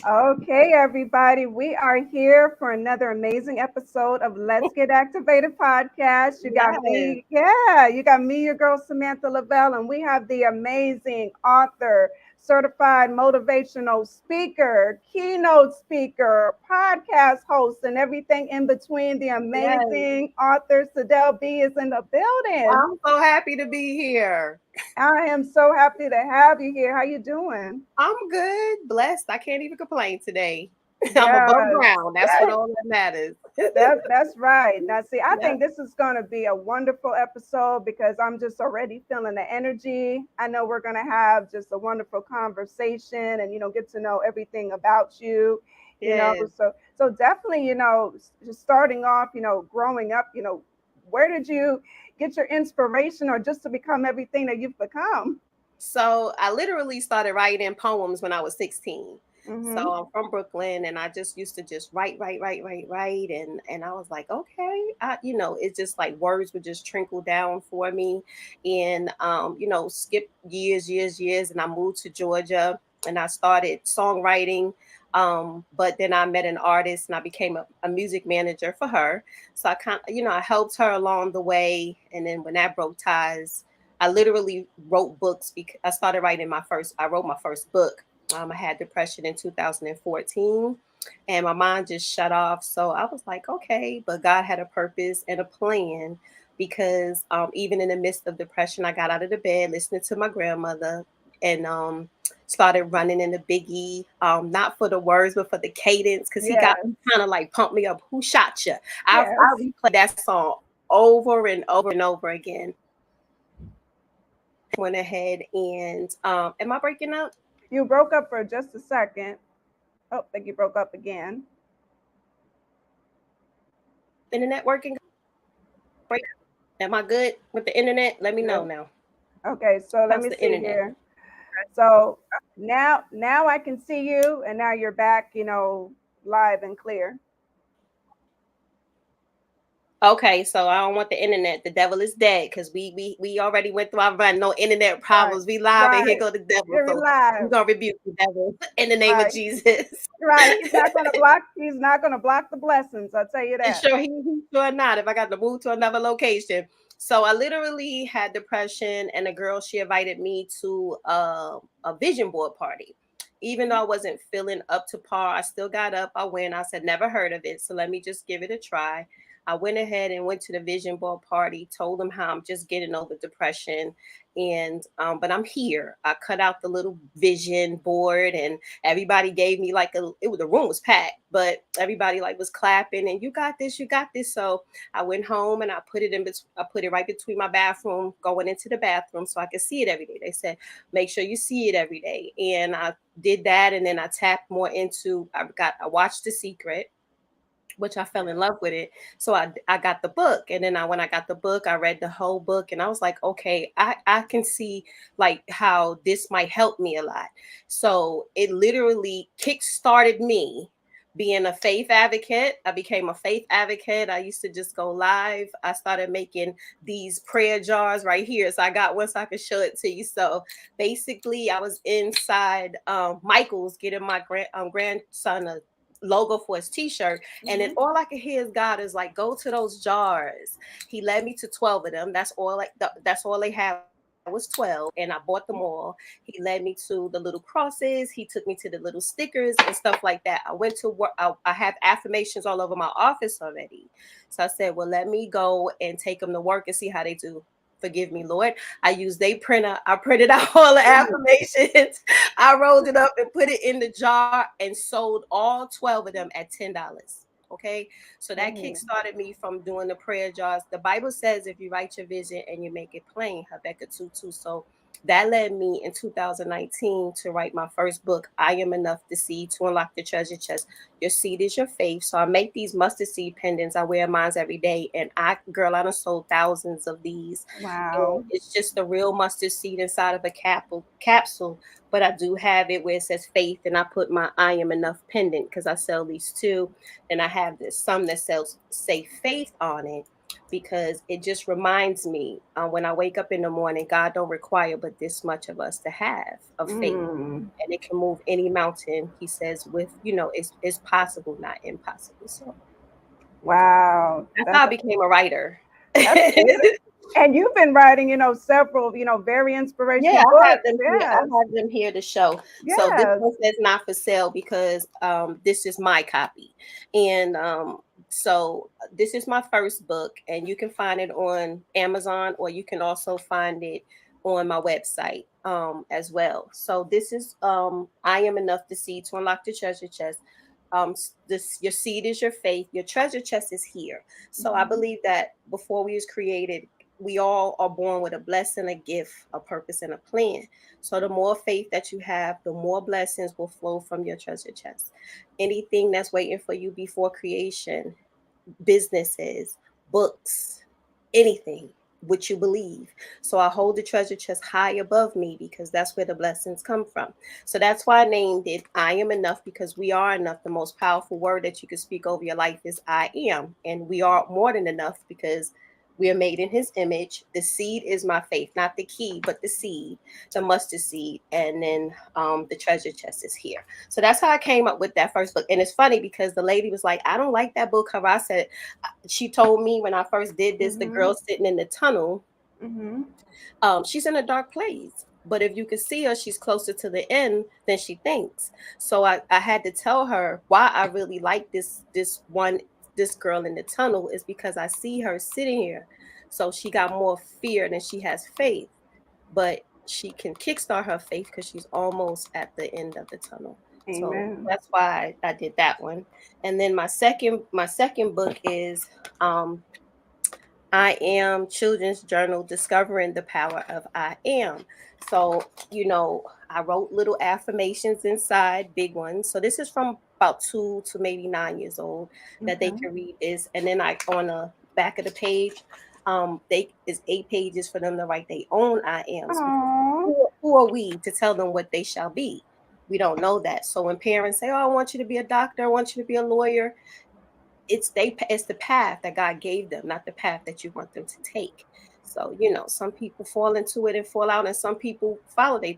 Okay, everybody, we are here for another amazing episode of Let's Get Activated podcast. You got Yes, me, yeah, you got me, your girl Samantha Lavelle, and we have the amazing author, certified motivational speaker, keynote speaker, podcast host, and everything in between. The yes. amazing author SIDELL B is in the building. I'm so happy to be here. I am so happy to have you here. How you doing? I'm good, blessed. I can't even complain today. I'm above Yes. ground. That's what all that matters. That's right. Now, see, I Yep. think this is going to be a wonderful episode because I'm just already feeling the energy. I know we're going to have just a wonderful conversation and get to know everything about you. You know, Yes. so definitely, just starting off, growing up, where did you get your inspiration or just to become everything that you've become? So I literally started writing poems when I was 16. So Mm-hmm. I'm from Brooklyn, and I just used to just write, and I was like, okay, it's just like words would just trickle down for me, and skip years, and I moved to Georgia, and I started songwriting. But then I met an artist, and I became a music manager for her. So I I helped her along the way, and then when that broke ties, I literally wrote books because I started writing I wrote my first book. I had depression in 2014 and my mind just shut off. So I was like, okay, but God had a purpose and a plan because even in the midst of depression, I got out of the bed, listening to my grandmother, and started running in the biggie, not for the words, but for the cadence, because he got Yes. kind of like pumped me up. Who shot you? I Yes. replayed that song over and over and over again. Went ahead and am I breaking up? You broke up for just a second. Oh, I think you broke up again. Internet working? Break? Am I good with the internet? Let me know Good. now. Okay, so let How's me the see internet? here. So now I can see you, and now you're back, live and clear. Okay, so I don't want the internet. The devil is dead because we already went through our run. No internet Right, problems. We live and here right. go the devil. You're So we're live. gonna rebuke the devil in the name of Right, Jesus. right. He's not gonna block. He's not gonna block the blessings. I'll tell you that. Sure, he sure not. If I got to move to another location. So I literally had depression, and a girl, she invited me to a vision board party. Even though I wasn't feeling up to par, I still got up. I went. I said, never heard of it. So let me just give it a try. I went ahead and went to the vision board party, told them how I'm just getting over depression. And, but I'm here. I cut out the little vision board and everybody gave me like the room was packed, but everybody like was clapping and you got this. So I went home and I put it right between my bathroom, going into the bathroom so I could see it every day. They said, make sure you see it every day. And I did that. And then I tapped more into, I watched The Secret, which I fell in love with it. So I got the book. And then when I got the book, I read the whole book and I was like, okay, I can see like how this might help me a lot. So it literally kick-started me being a faith advocate. I became a faith advocate. I used to just go live. I started making these prayer jars right here. So I got one so I could show it to you. So basically I was inside Michael's getting my grandson a logo for his t-shirt, and then Hmm. all I could hear is God is like, go to those jars. He led me to 12 of them. That's all they had was 12, and I bought them all. He led me to the little crosses. He took me to the little stickers and stuff like that. I went to work. I have affirmations all over my office already. So I said, well, let me go and take them to work and see how they do. Forgive me, Lord. I used a printer. I printed out all the affirmations. I rolled it up and put it in the jar and sold all 12 of them at $10. Okay. So that kick Hmm. started me from doing the prayer jars. The Bible says if you write your vision and you make it plain, Habakkuk 2:2. So that led me in 2019 to write my first book, I Am Enough to See, to unlock the treasure chest. Your seed is your faith. So I make these mustard seed pendants. I wear mine every day. And I done sold thousands of these. And Wow. it's just a real mustard seed inside of a capsule. But I do have it where it says faith, and I put my I Am Enough pendant because I sell these too. And I have this some that sells say faith on it. because it just reminds me when I wake up in the morning, God don't require but this much of us to have of faith, Mm. and it can move any mountain. He says, with it's possible, not impossible. So Wow. that's how I became a writer. That's beautiful. And you've been writing, several, very Yeah, inspirational I have books. them here. I Yes. have them here to show. So this Yes. one says not for sale because this is my copy, and so this is my first book, and you can find it on Amazon, or you can also find it on my website as well. So this is I am enough to see to unlock the treasure chest. This your seed is your faith. Your treasure chest is here. So I Mhm. believe that before we was created, we all are born with a blessing, a gift, a purpose, and a plan. So the more faith that you have, the more blessings will flow from your treasure chest. Anything that's waiting for you before creation, businesses, books, anything, what you believe. So I hold the treasure chest high above me because that's where the blessings come from. So that's why I named it I Am Enough, because we are enough. The most powerful word that you can speak over your life is I am. And we are more than enough because we are made in his image. The seed is my faith, not the key, but the seed, the mustard seed. And then the treasure chest is here. So that's how I came up with that first book. And it's funny because the lady was like, I don't like that book cover. I said, she told me when I first did this, the Mhm. girl sitting in the tunnel, Mhm. she's in a dark place. But if you could see her, she's closer to the end than she thinks. So I had to tell her why I really like this girl in the tunnel is because I see her sitting here. So she got more fear than she has faith, but she can kickstart her faith because she's almost at the end of the tunnel. So Amen. that's why I did that one. And then my second book is um, I Am Children's Journal, Discovering the Power of I Am. So, I wrote little affirmations inside, big ones. So this is from about 2 to maybe 9 years old that they Okay. can read this. And then I on the back of the page, they is 8 pages for them to write their own I ams, because Oh. who are we to tell them what they shall be? We don't know that. So when parents say, "Oh, I want you to be a doctor, I want you to be a lawyer," it's the path that God gave them, not the path that you want them to take. So some people fall into it and fall out, and some people follow their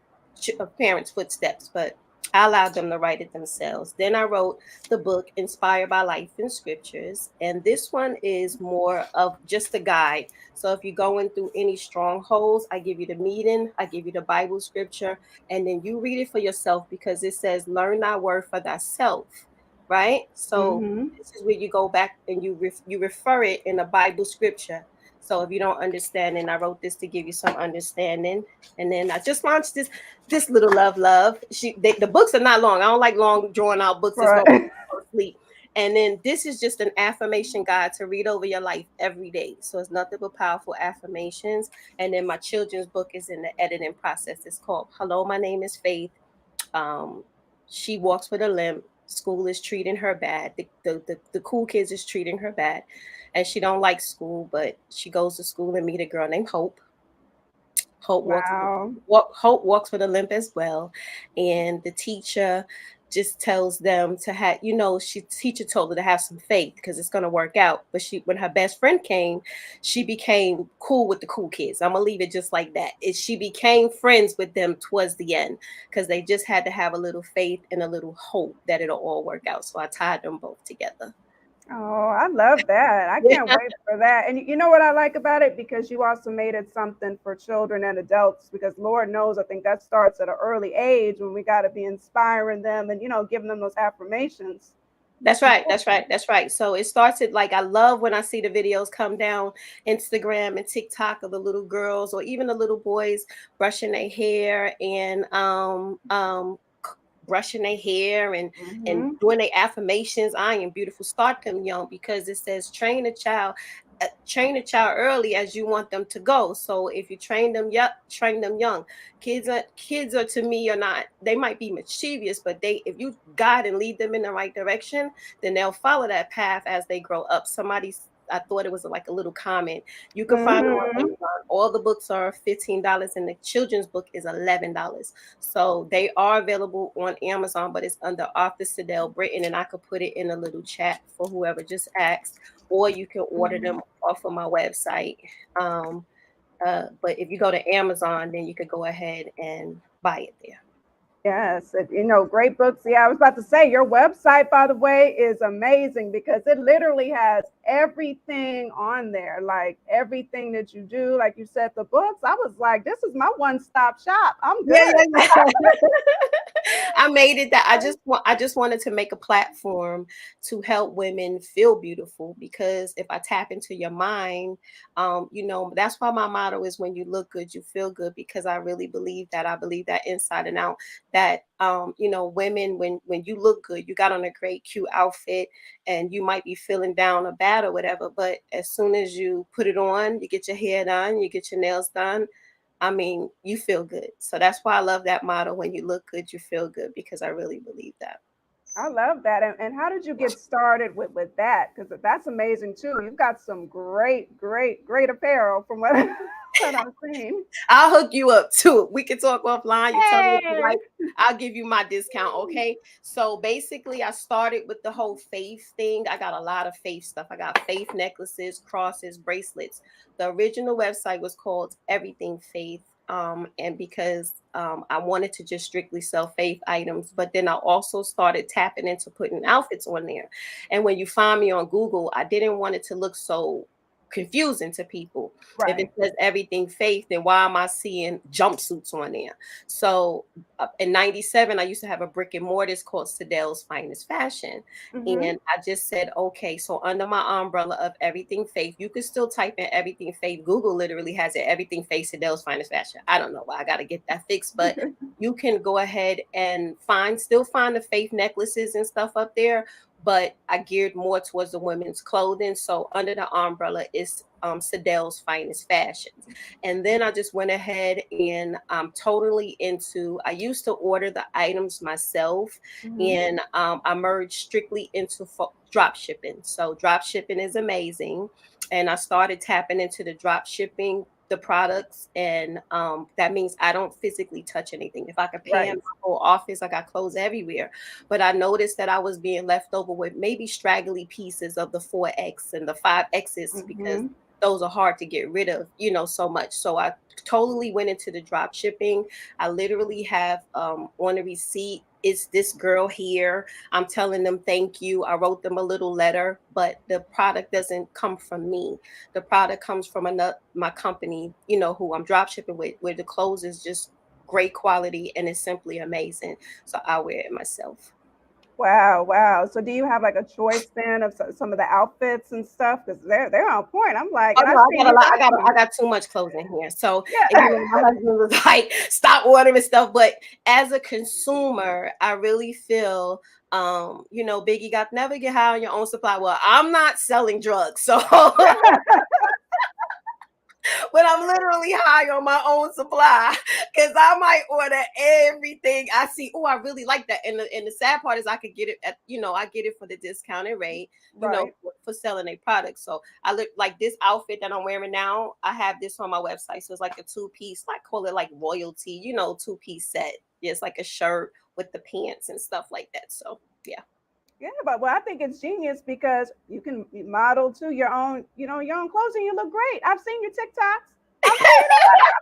parents' footsteps. But I allowed them to write it themselves. Then I wrote the book Inspired by Life and Scriptures, and this one is more of just a guide. So if you're going through any strongholds, I give you the meaning, I give you the Bible scripture, and then you read it for yourself because it says, "Learn thy word for thyself." Right? So Mhm. this is where you go back and you refer it in the Bible scripture. So if you don't understand, and I wrote this to give you some understanding, and then I just launched this little love. The books are not long. I don't like long drawn out books that's gonna Right. go to sleep. And then this is just an affirmation guide to read over your life every day. So it's nothing but powerful affirmations. And then my children's book is in the editing process. It's called Hello, My Name is Faith. um, she walks with a limp. School is treating her bad. The cool kids is treating her bad, and she don't like school, but she goes to school and meet a girl named Hope. Wow. Hope walks with a limp as well, and the teacher just tells them to have, she teacher told her to have some faith because it's gonna work out. But when her best friend came, she became cool with the cool kids. I'm gonna leave it just like that. She became friends with them towards the end because they just had to have a little faith and a little hope that it'll all work out. So I tied them both together. Oh, I love that. I can't wait for that. And you know what I like about it? Because you also made it something for children and adults, because Lord knows, I think that starts at an early age when we got to be inspiring them and, giving them those affirmations. That's right. That's right. That's right. So it started like I love when I see the videos come down Instagram and TikTok of the little girls or even the little boys brushing their hair and brushing their hair and Hmm. doing their affirmations. I am beautiful. Start them young because it says train a child early as you want them to go. So if you train them young. Kids are to me are not, they might be mischievous, but if you guide and lead them in the right direction, then they'll follow that path as they grow up. I thought it was like a little comment. You can find them on Hmm. Amazon. All the books are $15, and the children's book is $11. So they are available on Amazon, but it's under Author SIDELL Britain, and I could put it in a little chat for whoever just asked. or you can order them off of my website. Um, but if you go to Amazon, then you could go ahead and buy it there. Yes, great books. Yeah, I was about to say your website, by the way, is amazing because it literally has everything on there, like everything that you do. Like you said, the books. I was like, this is my one-stop shop. I'm Yeah, good. yeah, yeah. I made it that I just wanted to make a platform to help women feel beautiful, because if I tap into your mind, that's why my motto is when you look good, you feel good, because I really believe that. I believe that inside and out, that women, when you look good, you got on a great cute outfit and you might be feeling down or bad or whatever, but as soon as you put it on, you get your hair done, you get your nails done, I mean, you feel good. So that's why I love that motto. When you look good, you feel good, because I really believe that. I love that. And how did you get started with that? Because that's amazing too. You've got some great, great, great apparel from what, what I've seen. I'll hook you up too. We can talk offline. You tell me what you Hey. like. I'll give you my discount. Okay. So basically, I started with the whole faith thing. I got a lot of faith stuff. I got faith necklaces, crosses, bracelets. The original website was called Everything Faith. And because I wanted to just strictly sell faith items, but then I also started tapping into putting outfits on there. And when you find me on Google, I didn't want it to look so confusing to people. If it Right. says Everything Faith, then why am I seeing jumpsuits on there? So in 97, I used to have a brick and mortar called SIDELL's Finest Fashion. Mm-hmm. And I just said, okay, so under my umbrella of Everything Faith, you can still type in Everything Faith. Google literally has it, Everything Faith, SIDELL's Finest Fashion. I don't know why I got to get that fixed, but you can go ahead and still find the faith necklaces and stuff up there, but I geared more towards the women's clothing. So under the umbrella is SIDELL's Finest Fashions. And then I just went ahead and I'm totally into, I used to order the items myself, Mm-hmm. and I merged strictly into drop shipping. So drop shipping is amazing. And I started tapping into the drop shipping the products, and that means I don't physically touch anything. If I could pan Right. my whole office, I got clothes everywhere, but I noticed that I was being left over with maybe straggly pieces of the 4X and the 5Xs, because Mm-hmm. those are hard to get rid of, so much. So I totally went into the drop shipping. I literally have on the receipt, it's this girl here. I'm telling them thank you. I wrote them a little letter, but the product doesn't come from me. The product comes from my company, who I'm drop shipping with, where the clothes is just great quality and it's simply amazing. So I wear it myself. Wow, wow. So do you have like a choice then of some of the outfits and stuff? Because they're on point. I'm like, Oh and I no, I see got a you lot. got I them. got too much clothes in here. So, and, Yeah. my husband was like, "Stop ordering stuff." But as a consumer, I really feel, Biggie got never get high on your own supply. Well, I'm not selling drugs, so but I'm literally high on my own supply, because I might order everything I see. Oh, I really like that. And the sad part is I could get it at, I get it for the discounted rate, Right. for selling a product. So I look like this outfit that I'm wearing now. I have this on my website. So it's like a two-piece, like call it like royalty, two-piece set. Yeah, it's like a shirt with the pants and stuff like that. So yeah. Yeah, but well, I think it's genius because you can model to your own, your own clothes, and you look great. I've seen your TikToks. I'm like,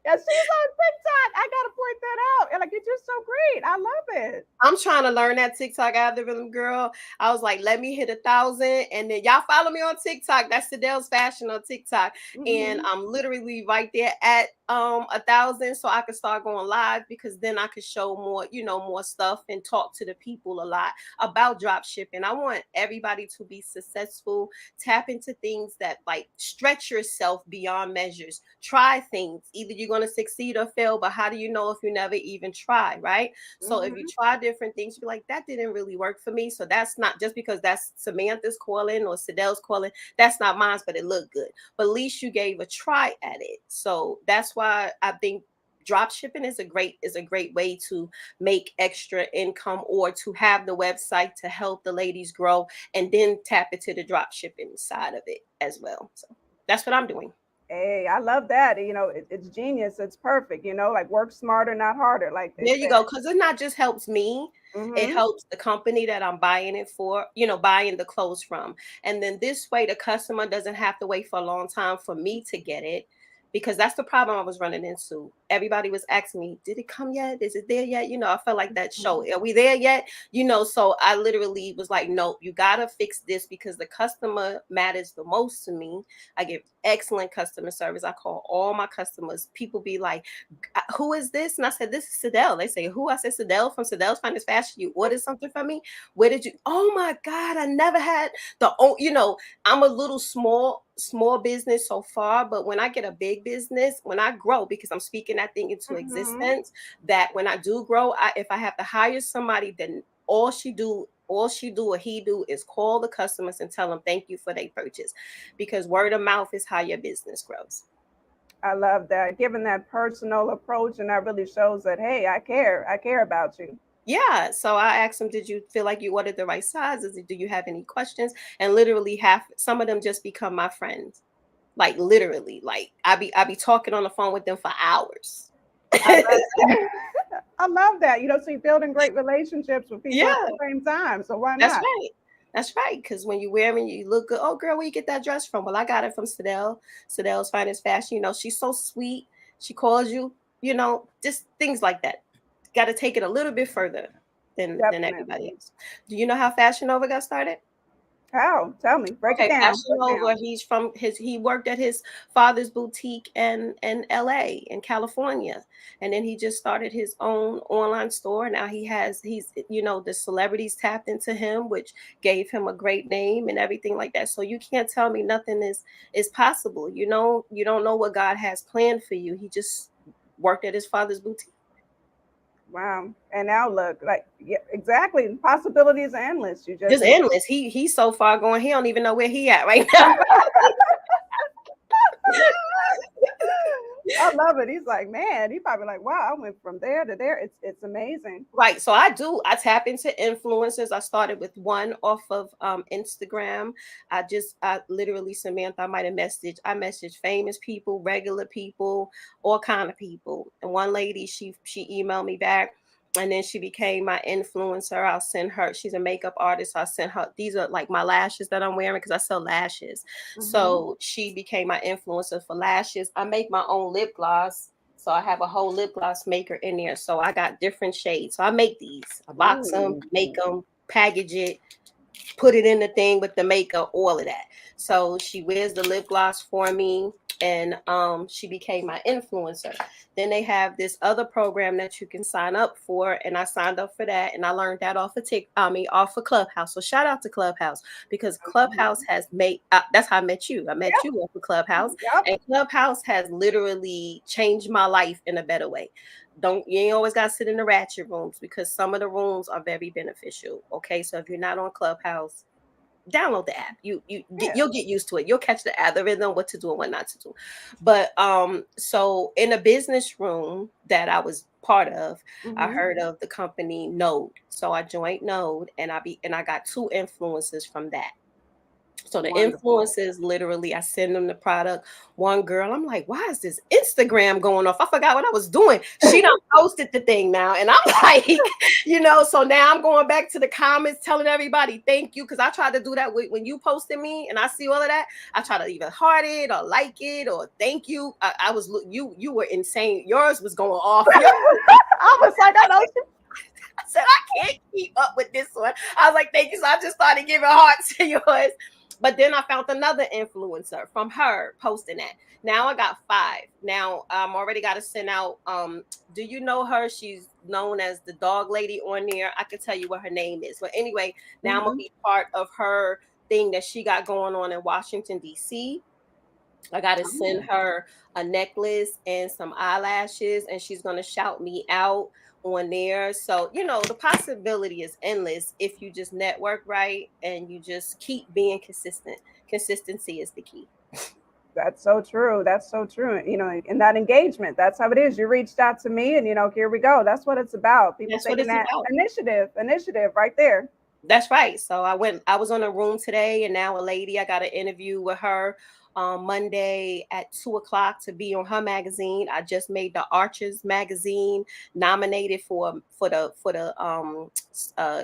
yeah, she's on TikTok. I gotta point that out. And like, you're just so great. I love it. I'm trying to learn that TikTok algorithm, girl. I was like, let me hit 1,000, and then y'all follow me on TikTok. That's SIDELL's Fashion on TikTok, and Mm-hmm. I'm literally right there at 1,000, so I could start going live, because then I could show more, more stuff, and talk to the people a lot about drop shipping. I want everybody to be successful. Tap into things that like stretch yourself beyond measures. Try things. Either you're gonna succeed or fail, but how do you know if you never even try, right? So if you Mm-hmm. try different things, you're like, that didn't really work for me. So that's not just because that's Samantha's calling or SIDELL's calling. That's not mine, but it looked good. But at least you gave a try at it. So that's why I think drop shipping is a great way to make extra income, or to have the website to help the ladies grow, and then tap into the drop shipping side of it as well. So that's what I'm doing. Hey, I love that. It's genius. It's perfect. Like work smarter, not harder, like they There you say. go. Because it not just helps me. It Mm-hmm. helps the company that I'm buying it for, buying the clothes from. And then this way, the customer doesn't have to wait for a long time for me to get it, because that's the problem I was running into. Everybody was asking me, did it come yet? Is it there yet? I felt like that show. Are we there yet? So I literally was like, no, you got to fix this, because the customer matters the most to me. I give excellent customer service. I call all my customers. People be like, who is this? And I said, this is SIDELL. They say, who? I said, SIDELL from SIDELL's Finest Fashion. You ordered something from me? Where did you? Oh my God, I never had I'm a little small business so far, but when I get a big business, when I grow, because I'm speaking that thing into Mm-hmm. existence, that when I do grow, if I have to hire somebody, then all she do or he do is call the customers and tell them thank you for their purchase, because word of mouth is how your business grows. I love that. Given that personal approach, and that really shows that, hey, I care. I care about you. Yeah. So I asked them, did you feel like you ordered the right sizes? Do you have any questions? And literally half, some of them just become my friends. Like literally, like I be talking on the phone with them for hours. I love that. I love that. So you're building great relationships with people at the Yeah, same time. So why that's not? right. That's right. Because when you wear them, you look good. Oh, girl, where you get that dress from? Well, I got it from SIDELL. SIDELL's Finest Fashion. She's so sweet. She calls you. Just things like that. Got to take it a little bit further than everybody Definitely. else. Do you know how Fashion Nova got started? How? Tell me. Break it Okay, down. Fashion Break it down. Nova. He worked at his father's boutique in LA, in California. And then he just started his own online store. Now the celebrities tapped into him, which gave him a great name and everything like that. So you can't tell me nothing is possible. You don't know what God has planned for you. He just worked at his father's boutique. Wow. And now look, like, yeah, exactly. Possibilities are endless. You just Just said. endless. He's so far going, he don't even know where he at right now. I love it. He's like, man, he probably like, wow, I went from there to there. It's amazing. Right. So I tap into influencers. I started with one off of Instagram. I literally, Samantha, I messaged famous people, regular people, all kind of people. And one lady, she emailed me back, and then she became my influencer. I'll send her, she's a makeup artist. I sent her, these are like my lashes that I'm wearing, because I sell lashes. Hmm. So she became my influencer for lashes. I make my own lip gloss. So I have a whole lip gloss maker in there. So I got different shades. So I make these. I box them, Ooh. make them, package it, put it in the thing with the makeup, all of that. So she wears the lip gloss for me, and she became my influencer. Then they have this other program that you can sign up for, and I signed up for that, and I learned that off of Clubhouse. So shout out to Clubhouse, because Clubhouse Mhm. has made that's how I met you. I met you off of Clubhouse, Yep. and Clubhouse has literally changed my life in a better way. Don't You ain't always got to sit in the ratchet rooms, because some of the rooms are very beneficial. Okay, so if you're not on Clubhouse, download the app. Yeah. You'll get used to it. You'll catch the algorithm, what to do and what not to do. But so in a business room that I was part of, I Hmm. heard of the company Node. So I joined Node, and I got two influences from that. So the Wonderful. influencers, literally, I send them the product. One girl, I'm like, why is this Instagram going off? I forgot what I was doing. She done posted the thing now. And I'm like, so now I'm going back to the comments telling everybody thank you. Because I tried to do that when you posted me and I see all of that. I try to either heart it or like it or thank you. You were insane. Yours was going off. I was like, I know. I said, I can't keep up with this one. I was like, thank you. So I just started giving hearts to yours. But then I found another influencer from her posting that. Now I got five. Now I'm already got to send out. Do you know her? She's known as the dog lady on there. I can tell you what her name is. But anyway, now I'm gonna Hmm. be part of her thing that she got going on in Washington, D.C. I got to send Oh, her a necklace and some eyelashes, and she's going to shout me out on there. So, the possibility is endless if you just network right and you just keep being consistent. Consistency is the key. that's so true. That's so true. In that engagement, that's how it is. You reached out to me, and here we go. That's what it's about. People That's what taking it's that about. initiative right there. That's right. So I was on a room today, and now a lady, I got an interview with her Monday at 2 o'clock to be on her magazine. I just made the Archers magazine nominated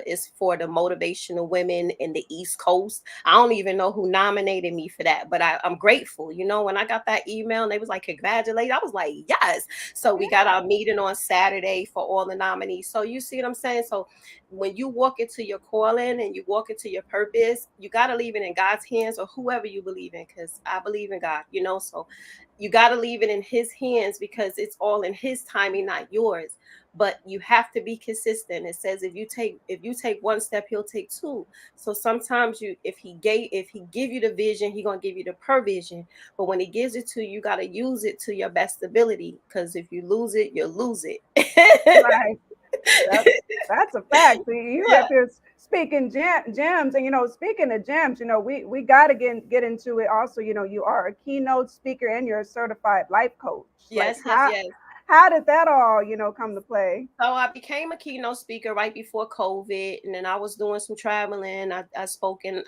it's for the motivational women in the East Coast. I don't even know who nominated me for that, but I'm grateful. You know, when I got that email and they was like, congratulate, I was like, yes. So we got our meeting on Saturday for all the nominees. So you see what I'm saying? So when you walk into your calling and you walk into your purpose, you got to leave it in God's hands or whoever you believe in, because I believe in God, you know. So you got to leave it in his hands because it's all in his timing, not yours. But you have to be consistent. It says if you take one step, he'll take two. So sometimes if he give you the vision, he gonna give you the provision. But when he gives it to you, you gotta use it to your best ability. Because if you lose it, you'll lose it. Right. That's a fact. See, you Yeah. up here speaking gems, and speaking of gems, we got to get into it. Also, you are a keynote speaker and you're a certified life coach. Like Yes, yes, yes. how did that all come to play? So I became a keynote speaker right before COVID, and then I was doing some traveling. I spoke in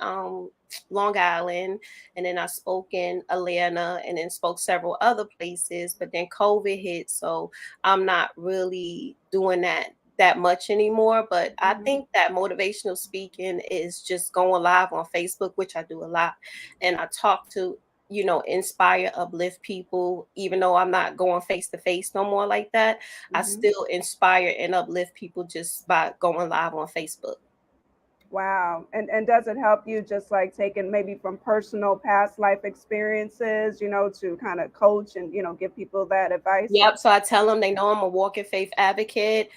Long Island, and then I spoke in Atlanta, and then spoke several other places. But then COVID hit, so I'm not really doing that much anymore. But I Mhm. think that motivational speaking is just going live on Facebook, which I do a lot, and I talk to inspire, uplift people, even though I'm not going face to face no more like that. I Mhm. still inspire and uplift people just by going live on Facebook. Wow. And does it help you just like taking maybe from personal past life experiences, to kind of coach and give people that advice? Yep. So I tell them, they know I'm a walking faith advocate.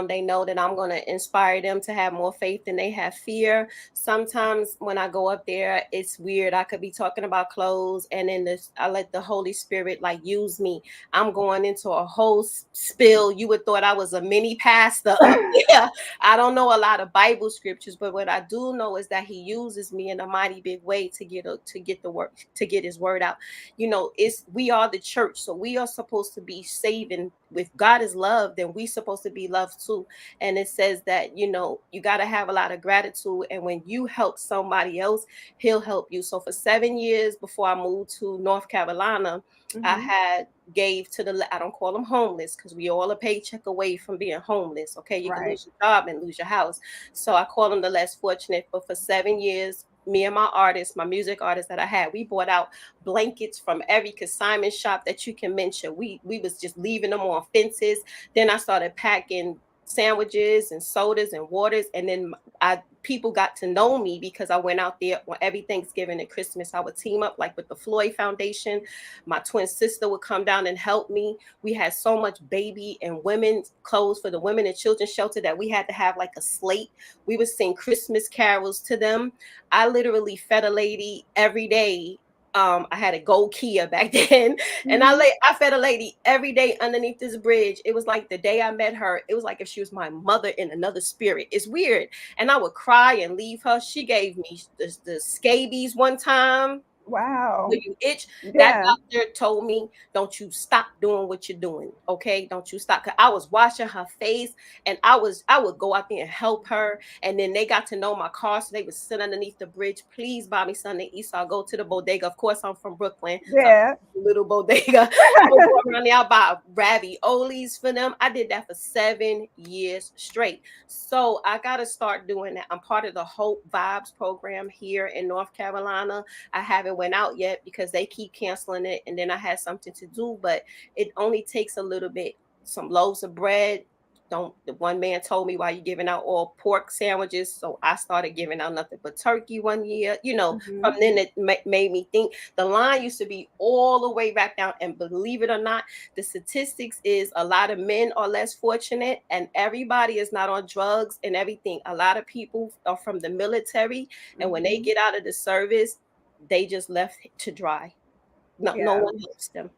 They know that I'm going to inspire them to have more faith than they have fear. Sometimes when I go up there, it's weird. I could be talking about clothes, and then I let the Holy Spirit like use me. I'm going into a whole spill. You would thought I was a mini pastor up there. I don't know a lot of Bible scriptures, but what I do know is that He uses me in a mighty big way to get His word out. It's we are the church, so we are supposed to be saving. With God is love, then we supposed to be loved too. And it says that you got to have a lot of gratitude, and when you help somebody else, he'll help you. So for 7 years before I moved to North Carolina, I Hmm. had gave to I don't call them homeless, because we all a paycheck away from being homeless. Okay, you can Right. lose your job and lose your house, so I call them the less fortunate. But for 7 years, me and my music artists that I had, we bought out blankets from every consignment shop that you can mention. We was just leaving them on fences. Then I started packing sandwiches and sodas and waters, and then people got to know me because I went out there on every Thanksgiving and Christmas. I would team up like with the Floyd Foundation. My twin sister would come down and help me. We had so much baby and women's clothes for the women and children's shelter that we had to have like a slate. We would sing Christmas carols to them. I literally fed a lady every day. I had a gold Kia back then, and Hmm. I fed a lady every day underneath this bridge. It was like the day I met her, it was like if she was my mother in another spirit. It's weird. And I would cry and leave her. She gave me the scabies one time. Will Wow. you itch? That Yeah. doctor told me, don't you stop doing what you're doing. Okay. Don't you stop. Cause I was washing her face, and I would go out there and help her. And then they got to know my car. So they would sit underneath the bridge. Please buy me something to eat. So I'll go to the bodega. Of course, I'm from Brooklyn. So I Yeah. little bodega. I would go around there, I buy raviolis for them. I did that for 7 years straight. So I got to start doing that. I'm part of the Hope Vibes program here in North Carolina. I haven't went out yet because they keep canceling it, and then I had something to do, but it only takes a little bit, some loaves of bread. Don't The one man told me, why you giving out all pork sandwiches? So I started giving out nothing but turkey one year. From Hmm. then it made me think. The line used to be all the way back down, and believe it or not, the statistics is a lot of men are less fortunate, and everybody is not on drugs and everything. A lot of people are from the military, and when they Hmm. get out of the service, they just left to dry. No Yeah. one helps them.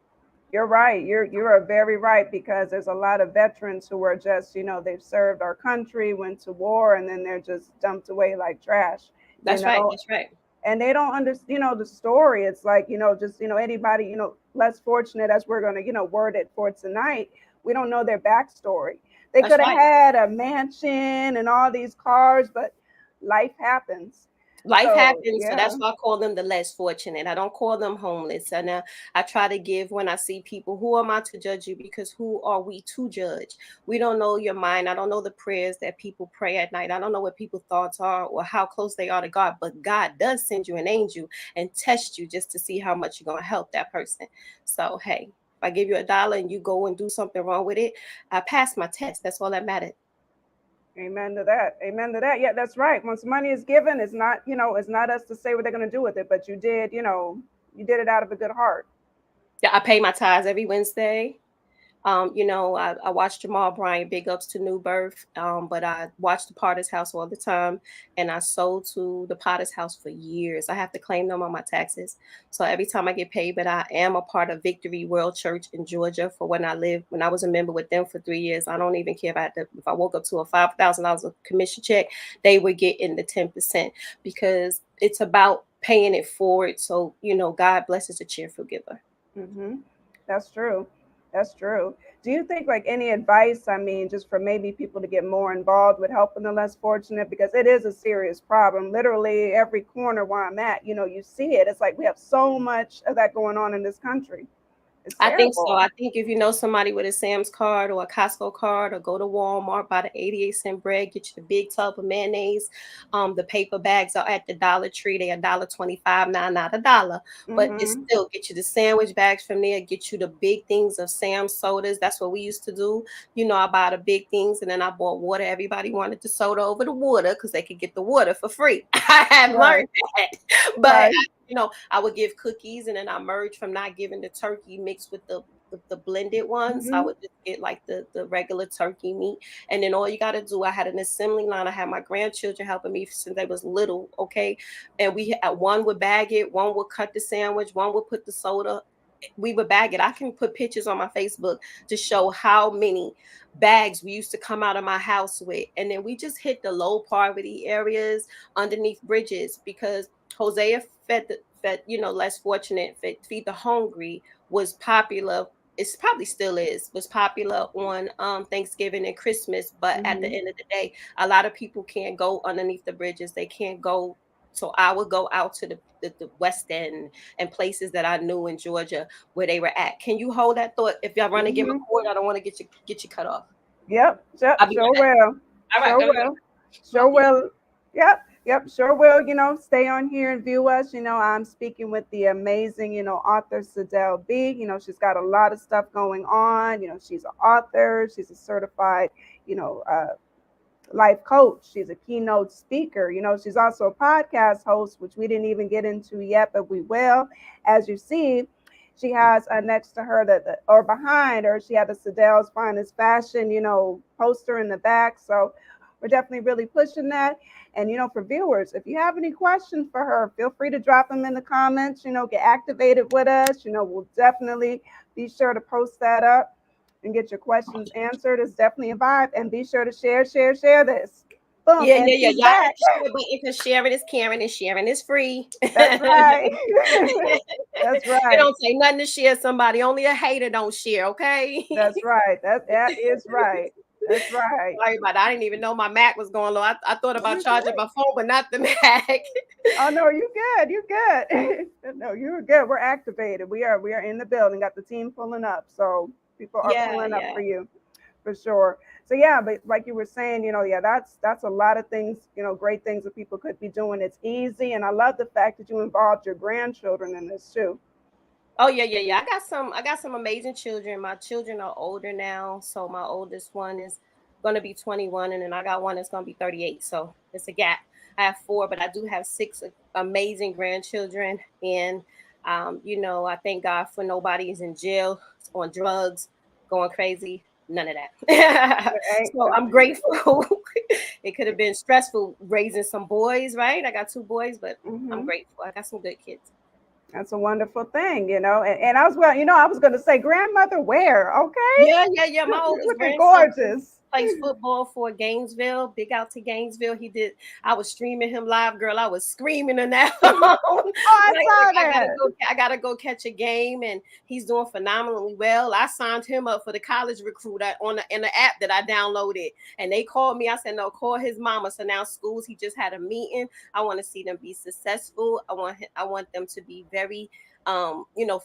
You're right. You're very right, because there's a lot of veterans who are just, they've served our country, went to war, and then they're just dumped away like trash, you That's right. know, That's right. and they don't understand, the story. It's like, just, anybody, less fortunate, as we're going to, word it for tonight. We don't know their backstory. They That's could have right. had a mansion and all these cars, but life happens. Life So happens, so yeah. that's why I call them the less fortunate. I don't call them homeless. And I try to give when I see people, who am I to judge you? Because who are we to judge? We don't know your mind. I don't know the prayers that people pray at night. I don't know what people's thoughts are or how close they are to God. But God does send you an angel and test you just to see how much you're going to help that person. So, hey, if I give you $1 and you go and do something wrong with it, I passed my test. That's all that matters. Amen to that. Amen to that. Yeah, that's right. Once money is given, it's not, it's not us to say what they're going to do with it, but you did, you did it out of a good heart. Yeah, I pay my tithes every Wednesday. I watch Jamal Bryant, big ups to New Birth. But I watch the Potter's House all the time, and I sold to the Potter's House for years. I have to claim them on my taxes. So every time I get paid, but I am a part of Victory World Church in Georgia for when I was a member with them for 3 years. I don't even care if I woke up to a $5,000 commission check, they would get in the 10% because it's about paying it forward. So, God blesses a cheerful giver. Mm-hmm. That's true. That's true. Do you think like any advice, I mean, just for maybe people to get more involved with helping the less fortunate, because it is a serious problem. Literally every corner where I'm at, you see it. It's like we have so much of that going on in this country. It's I think so. terrible. I think if you know somebody with a Sam's card or a Costco card, or go to Walmart, buy the 88-cent bread, get you the big tub of mayonnaise. The paper bags are at the Dollar Tree. They are $1.25 now, not $1. But it's Mm-hmm. still, get you the sandwich bags from there, get you the big things of Sam's sodas. That's what we used to do. I buy the big things and then I bought water. Everybody wanted the soda over the water because they could get the water for free. I have learned Right. that. But Right. I would give cookies, and then I merged from not giving the turkey mixed with the blended ones. I Mm-hmm. would just get like the regular turkey meat. And then all you got to do, I had an assembly line. I had my grandchildren helping me since they was little. Okay. And we had one would bag it, one would cut the sandwich, one would put the soda. We would bag it. I can put pictures on my Facebook to show how many bags we used to come out of my house with. And then we just hit the low poverty areas underneath bridges, because Hosea less fortunate, feed the hungry was popular. It's probably still was popular on Thanksgiving and Christmas. But at the Mm-hmm. end of the day, a lot of people can't go underneath the bridges. They can't go. So I would go out to the West End and places that I knew in Georgia where they were at. Can you hold that thought? If y'all run to give a Mm-hmm. cord, I don't want to get you cut off. Yep. I'll Yep. be Sure right back. will. All right, Sure go ahead. will. Sure Smoking. will. Yep. Yep. Sure will. Stay on here and view us. I'm speaking with the amazing, author SIDELL B. She's got a lot of stuff going on. She's an author. She's a certified, you know, uh, life coach. She's a keynote speaker. She's also a podcast host, which we didn't even get into yet, but we will. As you see, she has next to her or behind her, she has the SIDELL's Finest Fashion, poster in the back. So we're definitely really pushing that. And for viewers, if you have any questions for her, feel free to drop them in the comments. Get activated with us. We'll definitely be sure to post that up and get your questions answered. It's definitely a vibe. And be sure to share this. Boom. Yeah, And yeah, yeah. she's Y'all hit back. the share button because sharing is caring and sharing is free. That's right. It That's right. don't take nothing to share somebody. Only a hater don't share, okay? That's right. That is right. That's right. Sorry about that. I didn't even know my Mac was going low. I thought about You charging good? my phone, but not the Mac. Oh no, you good. You good. No, you're good. We're activated. We are in the building. Got the team pulling up. So people are Yeah, pulling up yeah. for you for sure. So yeah, but like you were saying, yeah, that's a lot of things, great things that people could be doing. It's easy, and I love the fact that you involved your grandchildren in this too. Oh yeah, yeah, yeah. I got some amazing children. My children are older now. So my oldest one is gonna be 21, and then I got one that's gonna be 38. So it's a gap. I have four, but I do have six amazing grandchildren. And I thank God for nobody is in jail, on drugs, going crazy. None of that. Right? So I'm grateful. It could have been stressful raising some boys, right? I got two boys, but I'm Mm-hmm. grateful. I got some good kids. That's a wonderful thing, And I was, well, I was going to say grandmother where? Okay. Yeah, yeah, yeah. My You're oldest looking grandson, gorgeous. plays football for Gainesville. Big out to Gainesville. I was streaming him live, girl. I was screaming in that phone. Oh, I saw that. I gotta go catch a game, and he's doing phenomenally well. I signed him up for the college recruiter in the app that I downloaded, and they called me. I said, no, call his mama. So now schools, he just had a meeting. I want to see them be successful. I want them to be very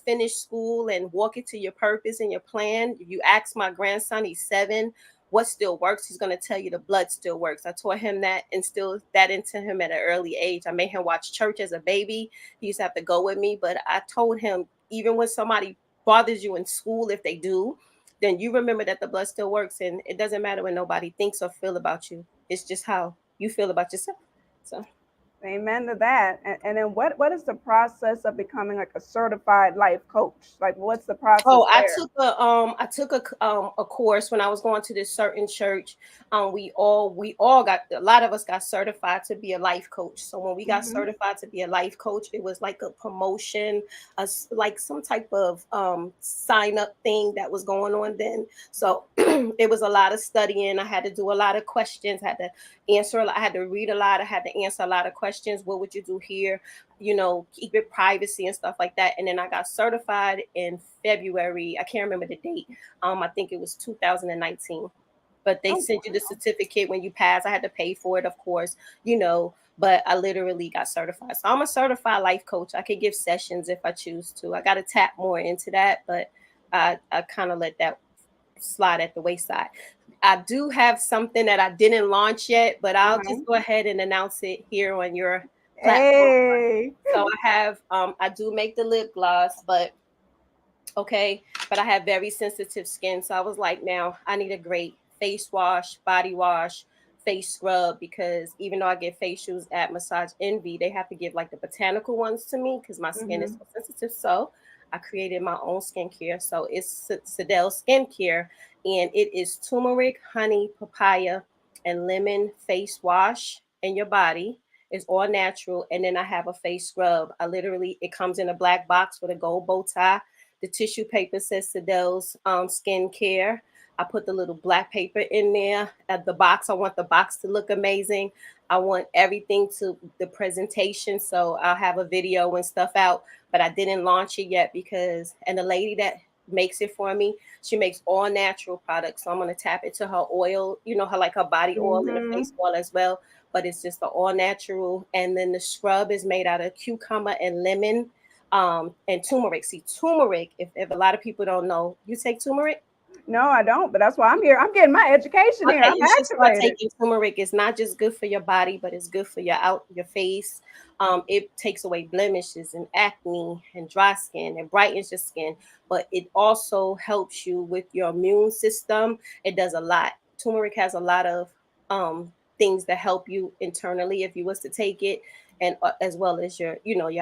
finish school and walk into your purpose and your plan. If you ask my grandson, he's 7, what still works, he's going to tell you the blood still works. I taught him that, instilled that into him at an early age. I made him watch church as a baby. He used to have to go with me, but I told him, even when somebody bothers you in school, if they do, then you remember that the blood still works, and it doesn't matter what nobody thinks or feel about you. It's just how you feel about yourself. So amen to that. And then what is the process of becoming like a certified life coach? Like, what's the process there? I took a course when I was going to this certain church. We all got, a lot of us got certified to be a life coach. So when we got certified to be a life coach, it was like a promotion, like some type of sign up thing that was going on then. So it was a lot of studying. I had to do a lot of questions. I had to read a lot. I had to answer a lot of questions. What would you do here? Keep it privacy and stuff like that. And then I got certified in February. I can't remember the date. I think it was 2019. But they sent you the certificate when you pass. I had to pay for it, of course, but I literally got certified. So I'm a certified life coach. I could give sessions if I choose to. I got to tap more into that, but I kind of let that slide at the wayside. I do have something that I didn't launch yet, but I'll just go ahead and announce it here on your platform. Hey. So I do make the lip gloss, but I have very sensitive skin. So I was like, now I need a great face wash, body wash, face scrub, because even though I get facials at Massage Envy, they have to give like the botanical ones to me because my skin is so sensitive. So I created my own skincare. So it's SIDELL skincare, and it is turmeric, honey, papaya, and lemon face wash in your body. It's all natural. And then I have a face scrub. It comes in a black box with a gold bow tie. The tissue paper says SIDELL's skincare. I put the little black paper in there at the box. I want the box to look amazing. I want everything to the presentation. So I'll have a video and stuff out, but I didn't launch it yet and the lady that makes it for me, she makes all natural products. So I'm going to tap into her oil, her body oil and the face oil as well. But it's just the all natural. And then the scrub is made out of cucumber and lemon and turmeric. See, turmeric, if a lot of people don't know, you take turmeric? No, I don't, but that's why I'm here. I'm getting my education here. I'm you should start activated. taking turmeric. It's not just good for your body, but it's good for your face. It takes away blemishes and acne and dry skin and brightens your skin, but it also helps you with your immune system. It does a lot. Turmeric has a lot of things that help you internally if you was to take it, and as well as your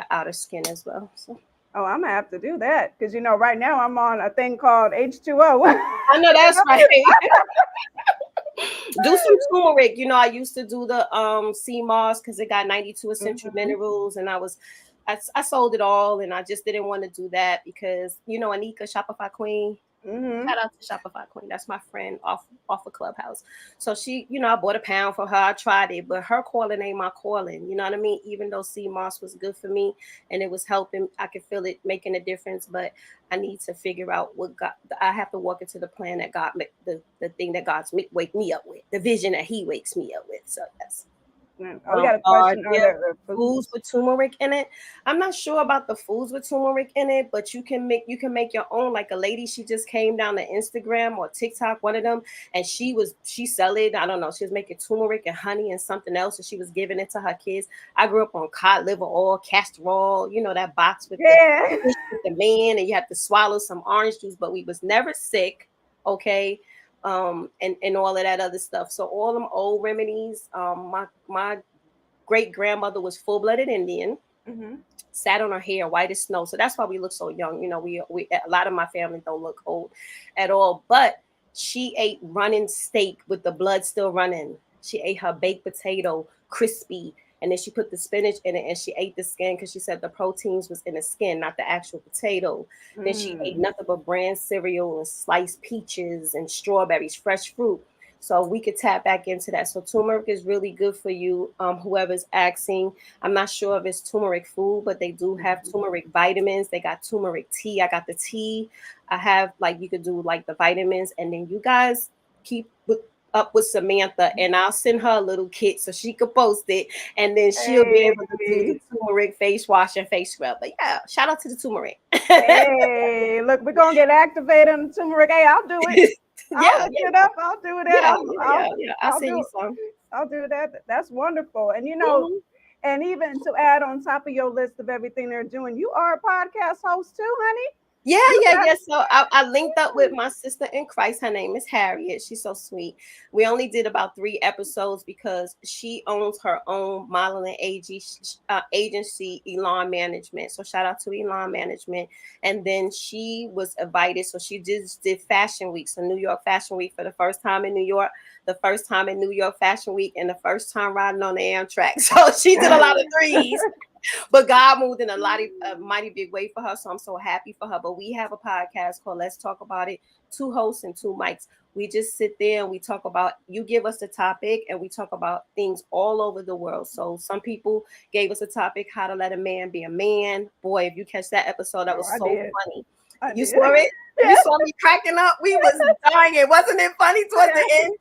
outer skin as well. So. Oh, I'm gonna have to do that because right now I'm on a thing called H2O. I know that's right. Do some turmeric. I used to do the sea moss because it got 92 essential minerals, and I sold it all, and I just didn't want to do that because Anika, Shopify Queen. Shout out to Shopify Queen. That's my friend off of Clubhouse. So she, I bought a pound for her. I tried it, but her calling ain't my calling. You know what I mean? Even though sea moss was good for me and it was helping, I could feel it making a difference. But I need to figure out what God. I have to walk into the plan that God, the thing that God's wake me up with, the vision that He wakes me up with. So that's. We got a question. Foods with turmeric in it. I'm not sure about the foods with turmeric in it, but you can make your own. Like a lady, she just came down to Instagram or TikTok, one of them, and she sell it. I don't know. She was making turmeric and honey and something else, and she was giving it to her kids. I grew up on cod liver oil, castor oil. That box with the man, and you have to swallow some orange juice. But we was never sick. Okay. And all of that other stuff. So all them old remedies. My great grandmother was full-blooded Indian. Sat on her hair white as snow. So that's why we look so young. We a lot of my family don't look old at all. But she ate running steak with the blood still running. She ate her baked potato crispy. And then she put the spinach in it and she ate the skin because she said the proteins was in the skin, not the actual potato. Then she ate nothing but bran cereal and sliced peaches and strawberries, fresh fruit. so we could tap back into that. So turmeric is really good for you. Whoever's asking, I'm not sure if it's turmeric food, but they do have turmeric vitamins. They got turmeric tea. I got the tea. I have, like, you could do like the vitamins, and then you guys keep up with Samantha, and I'll send her a little kit so she could post it, and then she'll be able to do the Hey, turmeric face wash and face scrub. But yeah, shout out to the turmeric. hey, look, we're gonna get activated on the turmeric. Hey, I'll do it. I'll Yeah, look it up. I'll do that. yeah, yeah, yeah, yeah. I'll I'll send do you some. I'll do that. That's wonderful. And Mhm. and even to add on top of your list of everything they're doing, you are a podcast host too, honey. Yeah, You yeah, got yeah. So I linked up with my sister in Christ. Her name is Harriet. She's so sweet. We only did about 3 episodes because she owns her own modeling agency, Elon Management. So shout out to Elon Management. And then she was invited. So she just did Fashion Week. So New York Fashion Week for the first time in New York, the first time in New York Fashion Week, and the first time riding on the Amtrak. So she did a lot of threes. But God moved in a mighty big way for her. So I'm so happy for her. But we have a podcast called Let's Talk About It, 2 hosts and 2 mics. We just sit there and we talk about, you give us a topic and we talk about things all over the world. So some people gave us a topic, how to let a man be a man. Boy, if you catch that episode, that Oh, was I so did. funny. I You did. saw it? You Yes. saw me cracking up. We was dying. It wasn't it funny towards the end?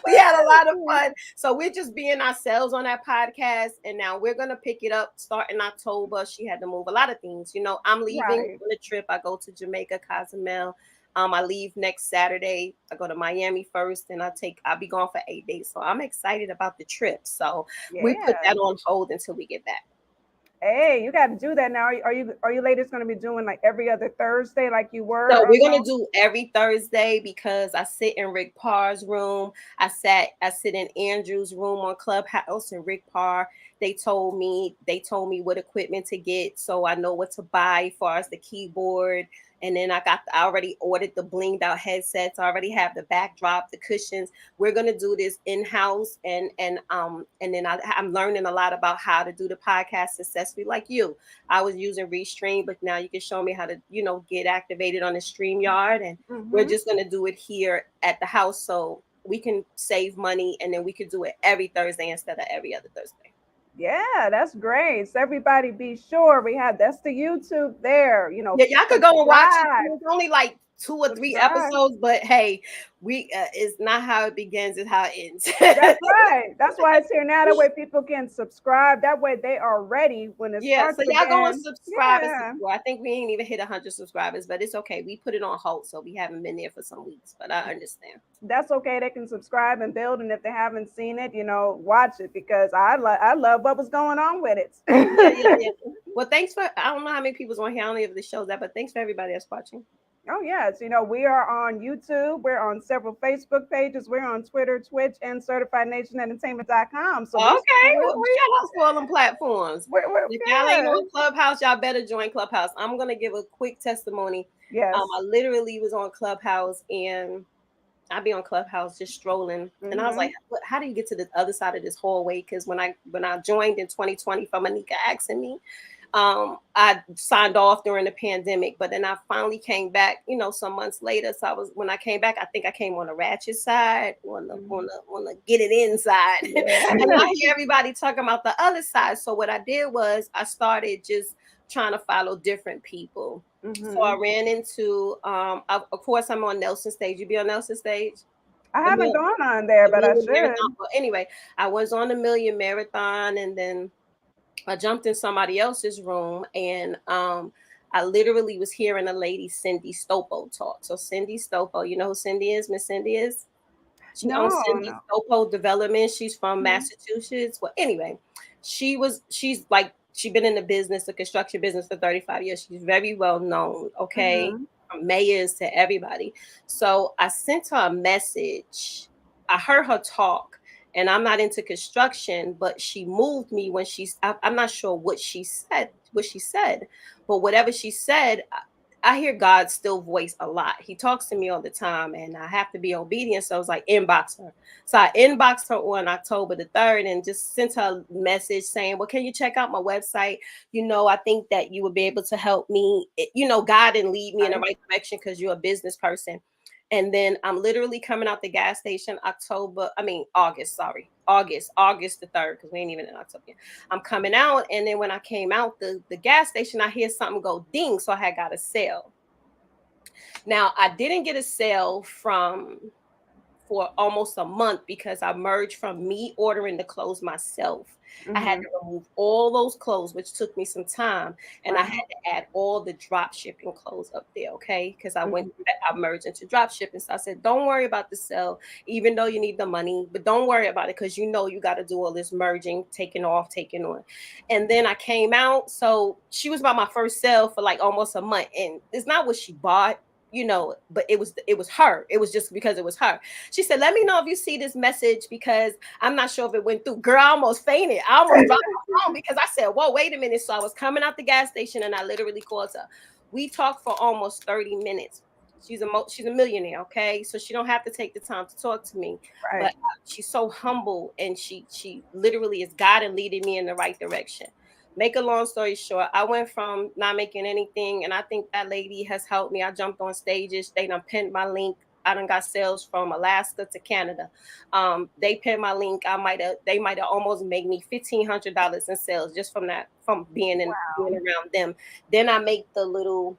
We had a lot of fun. So we're just being ourselves on that podcast. And now we're going to pick it up starting October. She had to move a lot of things. You know, I'm leaving Right. on a trip. I go to Jamaica, Cozumel. I leave next Saturday. I go to Miami first, and I'll be gone for 8 days. So I'm excited about the trip. So we put Yeah. that on hold until we get back. Hey, you got to do that now. Are you ladies going to be doing like every other Thursday like you So were? we're gonna do every Thursday because I sit in Rick Parr's room. I sit in Andrew's room on Clubhouse, and Rick Parr. They told me what equipment to get, so I know what to buy as far as the keyboard. And then I already ordered the blinged out headsets. I already have the backdrop, the cushions. We're gonna do this in house, and then I'm learning a lot about how to do the podcast successfully, like you. I was using Restream, but now you can show me how to, get activated on the StreamYard. And we're Mm-hmm. just going to do it here at the house so we can save money, and then we could do it every Thursday instead of every other Thursday. Yeah, that's great. So everybody be sure that's the YouTube there. Yeah, y'all could go and watch it. Subscribe. It's only like 2 or 3 Subscribe. episodes, but hey, we it's not how it begins, it's how it ends. That's right. That's why it's here now. That way people can subscribe. That way they are ready when it Yeah, starts so y'all go and again. subscribe and Yeah. support. I think we ain't even hit 100 subscribers, but it's okay. We put it on hold, so we haven't been there for some weeks, but I understand. That's okay. They can subscribe and build, and if they haven't seen it, watch it because I love what was going on with Yeah, yeah, it. yeah. Well, thanks for, I don't know how many people's on here. I don't know if this shows that, but thanks for everybody that's watching. Oh yes, we are on YouTube. We're on several Facebook pages. We're on Twitter, Twitch, and CertifiedNationEntertainment.com. So we Okay, we're, well, y'all else for all them platforms. we're If y'all ain't good. on Clubhouse, y'all better join Clubhouse. I'm gonna give a quick testimony. Yes. I literally was on Clubhouse, and I'd be on Clubhouse just strolling, and I was Mm-hmm. like, how do you get to the other side of this hallway? Because when I joined in 2020 from Anika asking me, I signed off during the pandemic, but then I finally came back, some months later. So when I came back, I think I came on the ratchet side, on the get it inside, and Yeah. I hear everybody talking about the other side. So what I did was I started just trying to follow different people. So I Mm-hmm. ran into, of course, I'm on Nelson stage. You be on Nelson stage? I The, haven't mil- gone on there, the but I Million should. Marathon. Well, anyway, I was on the Million Marathon, and then I jumped in somebody else's room, and I literally was hearing a lady, Cindy Stopo, talk. So Cindy Stopo, you know who Cindy is? Miss Cindy is? She owns No, Cindy no. Stopo Development. She's from Mm-hmm. Massachusetts. Well, anyway, she's like, she's been in the construction business for 35 years. She's very well known, okay? Mm-hmm. From mayors to everybody. So I sent her a message. I heard her talk, and I'm not into construction, but she moved me when I'm not sure what she said, but whatever she said, I hear God still voice a lot. He talks to me all the time, and I have to be obedient. So I was like, inbox her. So I inboxed her on October the 3rd and just sent her a message saying, well, can you check out my website? I think that you would be able to help me, guide and lead me in the Right. right direction because you're a business person. And then I'm literally coming out the gas station August, sorry. August the 3rd, because we ain't even in October yet. I'm coming out, and then when I came out the gas station, I hear something go ding. So I had got a sale. Now I didn't get a sale for almost a month because I merged from me ordering the clothes myself. I had to remove all those clothes, which took me some time, and I had to add all the drop shipping clothes up there, okay? Because I merged into drop shipping. So I said, don't worry about the sale, even though you need the money, but don't worry about it because you know you got to do all this merging, taking off, taking on. And then I came out. So she was about my first sale for like almost a month, and it's not what she bought, but it was her. It was just because it was her. She said, let me know if you see this message because I'm not sure if it went through. Girl, I almost fainted. I almost dropped my phone because I said, whoa, wait a minute. So I was coming out the gas station and I literally called her. We talked for almost 30 minutes. She's a millionaire, okay? So she don't have to take the time to talk to me. But she's so humble, and she literally is God and leading me in the right direction. Make a long story short, I went from not making anything, and I think that lady has helped me. I jumped on stages. They done pinned my link. I done got sales from Alaska to Canada. They pinned my link. They might have almost made me $1,500 in sales just from that, from being around them. Then I make the little.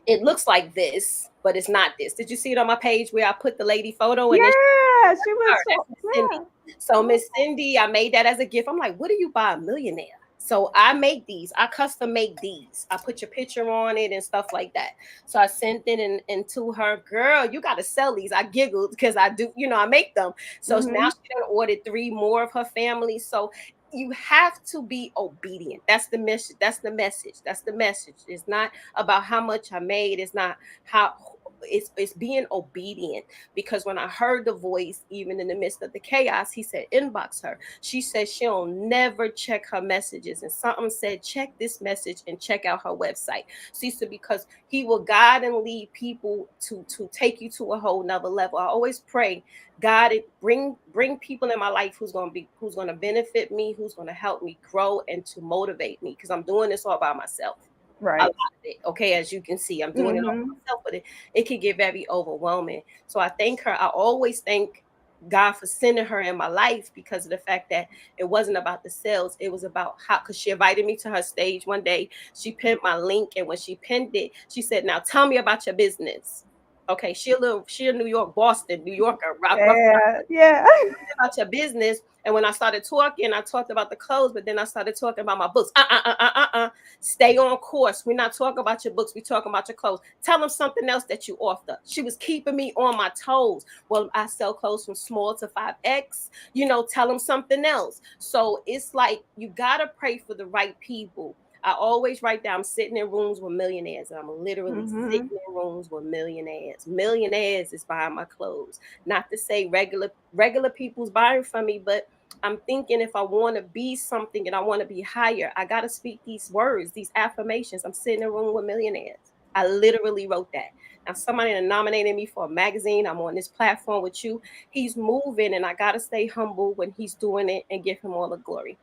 It looks like this, but it's not this. Did you see it on my page where I put the lady photo? And yeah, she was Cindy. So Miss Cindy, I made that as a gift. I'm like, what do you buy a millionaire? So I make these. I custom make these. I put your picture on it and stuff like that. So I sent it in to her. Girl, you got to sell these. I giggled because I do, I make them. So now she done ordered 3 more of her family. So you have to be obedient. That's the message. That's the message. That's the message. It's not about how much I made. It's not how. It's being obedient, because when I heard the voice, even in the midst of the chaos, he said, inbox her. She said she'll never check her messages. And something said, check this message and check out her website. She said, because he will guide and lead people to take you to a whole nother level. I always pray, God, bring people in my life who's going to benefit me, who's going to help me grow and to motivate me, because I'm doing this all by myself. Right. A lot of it. Okay, as you can see, I'm doing it all myself, but it can get very overwhelming. So I thank her. I always thank God for sending her in my life, because of the fact that it wasn't about the sales. It was about how, because she invited me to her stage one day. She pinned my link, and when she pinned it, she said, now tell me about your business. Okay, she a New Yorker. Yeah. About your business. And when I started talking, I talked about the clothes, but then I started talking about my books. Stay on course. We're not talking about your books. We're talking about your clothes. Tell them something else that you offer. She was keeping me on my toes. Well, I sell clothes from small to 5X. Tell them something else. So it's like you got to pray for the right people. I always write down, I'm sitting in rooms with millionaires, and I'm literally sitting in rooms with millionaires. Millionaires is buying my clothes. Not to say regular people's buying from me, but I'm thinking, if I want to be something and I want to be higher, I got to speak these words, these affirmations. I'm sitting in a room with millionaires. I literally wrote that. Now, somebody nominated me for a magazine. I'm on this platform with you. He's moving, and I got to stay humble when he's doing it and give him all the glory.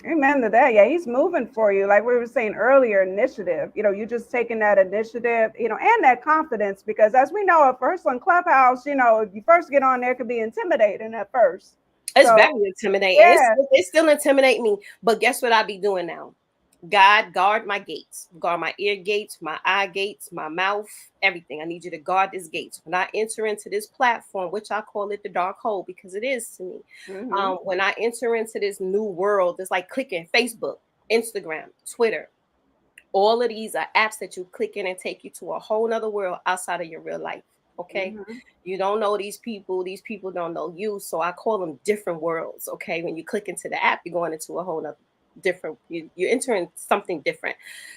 Amen to that. Yeah, he's moving for you. Like we were saying earlier, initiative. You just taking that initiative, and that confidence, because as we know, at first on Clubhouse, if you first get on there, it could be intimidating at first. It's very intimidating. Yeah. It still intimidate me. But guess what I be doing now? God, guard my gates, guard my ear gates, my eye gates, my mouth, everything. I need you to guard these gates. When I enter into this platform, which I call it the dark hole, because it is to me. When I enter into this new world, it's like clicking Facebook, Instagram, Twitter. All of these are apps that you click in and take you to a whole nother world outside of your real life. Okay. You don't know these people don't know you. So I call them different worlds. Okay. When you click into the app, you're going into a whole nother different, you're entering something different.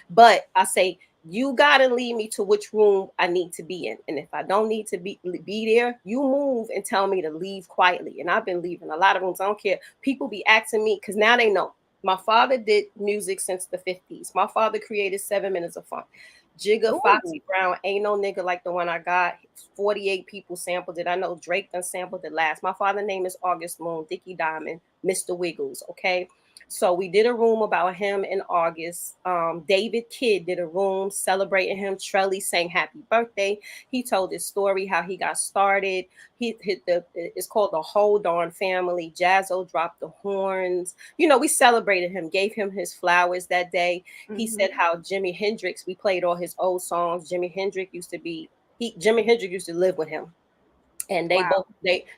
But I say, you gotta lead me to which room I need to be in. And if I don't need to be there, you move and tell me to leave quietly. And I've been leaving a lot of rooms. I don't care. People be asking me, because now they know. My father did music since the 50s. My father created 7 Minutes of Funk. Jigga, Foxy Brown, Ain't No Nigga Like the One I Got. 48 people sampled it. I know Drake done sampled it last. My father's name is August Moon, Dickie Diamond, Mr. Wiggles, okay? So we did a room about him in August. David Kidd did a room celebrating him. Trelly sang happy birthday. He told his story, how he got started. He hit it's called the Hold On Family. Jazzo dropped the horns. You know, we celebrated him, gave him his flowers that day. He said how Jimi Hendrix, we played all his old songs. Jimi Hendrix used to live with him. And Wow.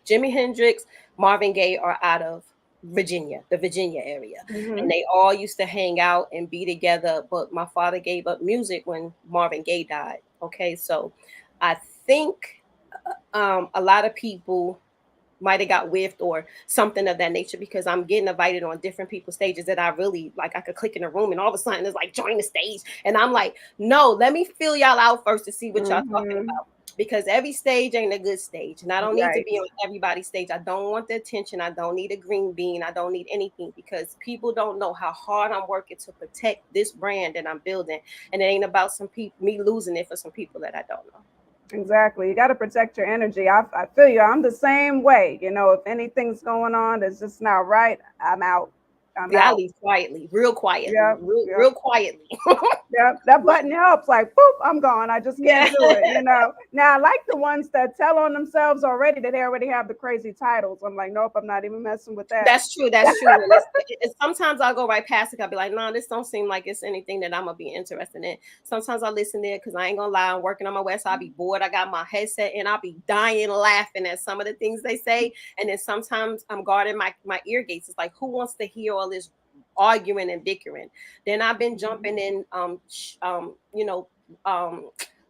Jimi Hendrix, Marvin Gaye are out of Virginia, the Virginia area. And they all used to hang out and be together. But my father gave up music when Marvin Gaye died. Okay, so I think a lot of people might have got whiffed or something of that nature, because I'm getting invited on different people's stages that I really like. I could click in a room and all of a sudden it's like, join the stage. And I'm like, no, let me fill y'all out first to see what y'all talking about. Because every stage ain't a good stage. And I don't need to be on everybody's stage. I don't want the attention. I don't need a green bean. I don't need anything, because people don't know how hard I'm working to protect this brand that I'm building. And it ain't about some people, me losing it for some people that I don't know. Exactly. You got to protect your energy. I feel you. I'm the same way. You know, if anything's going on that's just not right, I'm out. I'm Yeah, I out. leave quietly, real quietly, Yep. real quietly. Yep, that button helps. Like, boop, I'm gone. I just can't Yeah. do it. You know. Now, I like the ones that tell on themselves already that they already have the crazy titles. I'm like, nope, I'm not even messing with that. That's true. That's true. And sometimes I'll go right past it. I'll be like, nah, this don't seem like it's anything that I'm gonna be interested in. Sometimes I listen there because I ain't gonna lie, I'm working on my website. I'll be bored. I got my headset and I'll be dying laughing at some of the things they say. And then sometimes I'm guarding my ear gates. It's like, who wants to hear all this arguing and bickering? Then I've been jumping in, you know,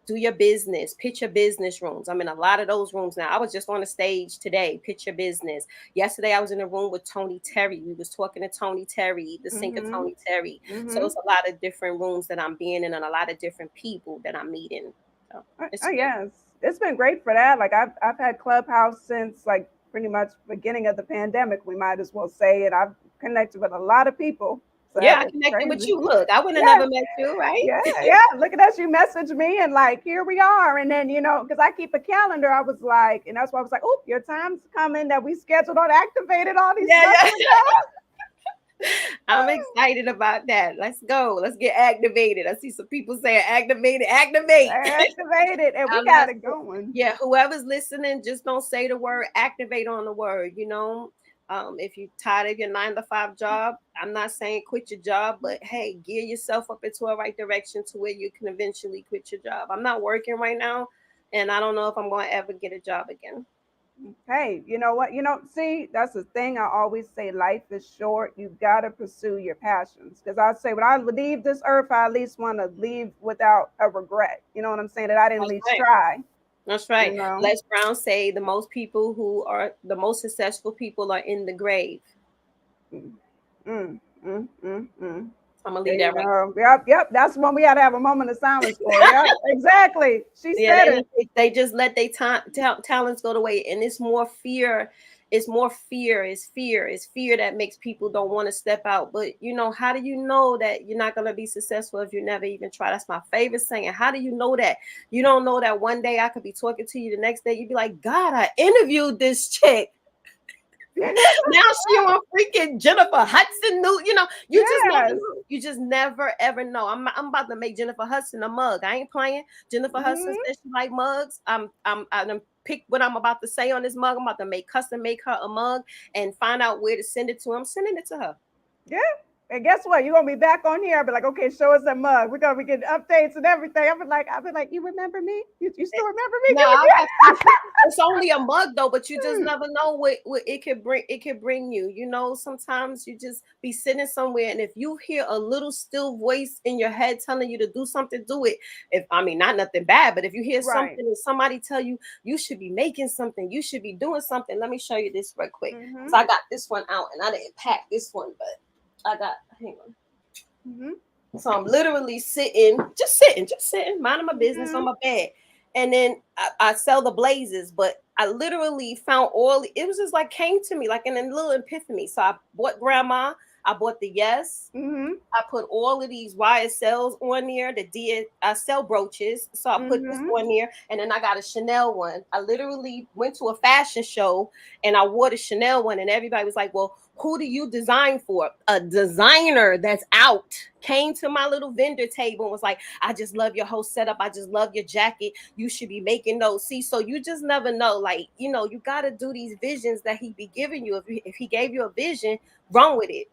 do your business, pitch your business rooms. I'm in a lot of those rooms now. I was just on the stage today, pitch your business. Yesterday, I was in a room with Tony Terry. We was talking to Tony Terry, the singer Tony Terry. So it's a lot of different rooms that I'm being in and a lot of different people that I'm meeting. So it's Oh good. yes, it's been great for that. Like I've had Clubhouse since like pretty much beginning of the pandemic. We might as well say it. I've connected with a lot of people. So Yeah, I it's connected with crazy. you. Look, I would have Yeah, never met you, right? yeah. Look at us. You messaged me and like here we are. And then you know because I keep a calendar. I was like, and that's why I was like, oh, your time's coming that we scheduled on activated all these Yeah, months yeah. ago. I'm excited about that. Let's go. Let's get activated. I see some people saying activated, activate. Activated, and we I'm got not it going. Yeah, whoever's listening, just don't say the word, activate on the word, if you're tired of your 9 to 5 job, I'm not saying quit your job, but hey, gear yourself up into a right direction to where you can eventually quit your job. I'm not working right now, and I don't know if I'm going to ever get a job again. Hey, you know what? You know, see, that's the thing. I always say life is short. You got to pursue your passions. Because I say, when I leave this earth, I at least want to leave without a regret. You know what I'm saying? That I didn't at That's least right. try, That's you right. know? Les Brown say the most people who are the most successful people are in the grave. Mm, mm, mm. I'm gonna Yeah, leave you that right. know, yep. That's one we had to have a moment of silence for. Yep, exactly. She Yeah, said it. they just let their talents go to waste, and it's more fear. It's more fear. It's fear. It's fear that makes people don't want to step out. But how do you know that you're not gonna be successful if you never even try? That's my favorite saying. How do you know that? You don't know that one day I could be talking to you, the next day you'd be like, God, I interviewed this chick. Now she on freaking Jennifer Hudson new. You just never Yes. know. You just never ever know. I'm about to make Jennifer Hudson a mug. I ain't playing. Jennifer Hudson Hmm. said she like mugs. I done pick what I'm about to say on this mug. I'm about to make her a mug and find out where to send it to. I'm sending it to her. Yeah. And guess what? You're gonna be back on here. I'll be like, okay, show us that mug. We're gonna be getting updates and everything. I'll be like, you remember me? You still remember me? No, Can we I got get you. It's only a mug though, but you just never know what it could bring. It could bring you. Sometimes you just be sitting somewhere, and if you hear a little still voice in your head telling you to do something, do it. Not nothing bad, but if you hear right? something and somebody tell you you should be making something, you should be doing something. Let me show you this real quick. Mm-hmm. So I got this one out, and I didn't pack this one, but I got. Hang on. Mm-hmm. So I'm literally just sitting, minding my business Mm-hmm. on my bed. And then I sell the blazes, but I literally found it was just like came to me like in a little epiphany. So I bought grandma. I bought the Yes. Mm-hmm. I put all of these YSLs on there. I sell brooches, so I put this Mm-hmm. on there, and then I got a Chanel one. I literally went to a fashion show and I wore the Chanel one, and everybody was like, "Well, who do you design for?" A designer that's out came to my little vendor table and was like, "I just love your whole setup. I just love your jacket. You should be making those." See, so you just never know. Like, you got to do these visions that he be giving you. If he gave you a vision, run with it.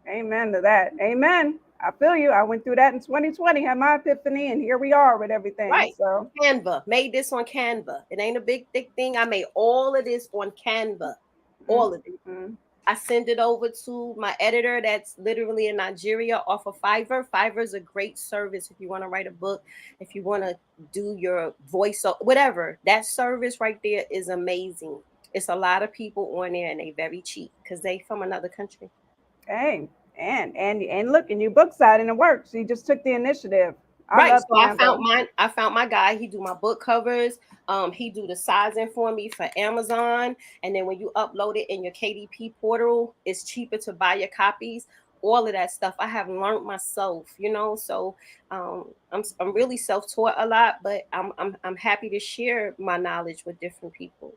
Amen to that. Amen. I feel you. I went through that in 2020, had my epiphany, and here we are with everything. Right. So, Canva. Made this on Canva. It ain't a big thick thing. I made all of this on Canva. All of it. mm-hmm. I send it over to my editor that's literally in Nigeria off of Fiverr. Fiverr is a great service if you want to write a book, if you want to do your voice or whatever. That service right there is amazing. It's a lot of people on there and they very cheap because they from another country. Hey, and look, and you book side and it works. You just took the initiative. I Right. love So Canva. I found my guy. He do my book covers. He do the sizing for me for Amazon. And then when you upload it in your KDP portal, it's cheaper to buy your copies. All of that stuff I have learned myself. So I'm really self-taught a lot, but I'm happy to share my knowledge with different people.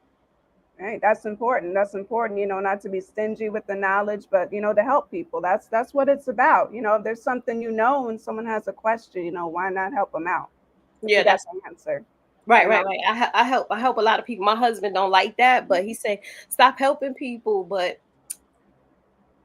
Hey, that's important. That's important. Not to be stingy with the knowledge, but to help people. That's what it's about. If there's something and someone has a question, why not help them out if Yeah, you got that's the answer? right, You know. right, right. I help a lot of people. My husband don't like that, but he say stop helping people, but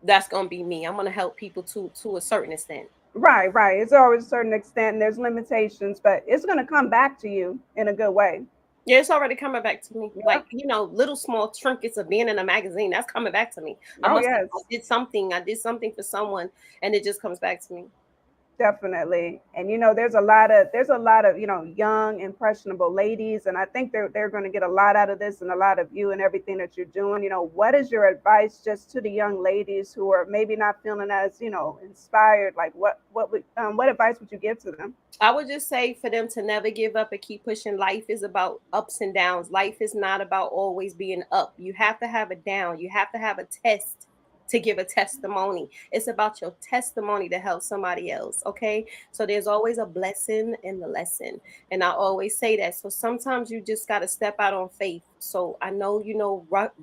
that's gonna be me. I'm gonna help people to a certain extent. Right, right. It's always a certain extent, and there's limitations, but it's going to come back to you in a good way. Yeah, it's already coming back to me. Like, Yep. little small trinkets of being in a magazine, that's coming back to me. Oh yes. I did something for someone and it just comes back to me. Definitely. And there's a lot of young impressionable ladies, and I think they're going to get a lot out of this and a lot of you and everything that you're doing. What is your advice just to the young ladies who are maybe not feeling as inspired? Like what advice would you give to them? I would just say for them to never give up and keep pushing. Life is about ups and downs. Life is not about always being up. You have to have a down. You have to have a test to give a testimony. It's about your testimony to help somebody else. Okay. So there's always a blessing in the lesson. And I always say that. So sometimes you just got to step out on faith. So I know,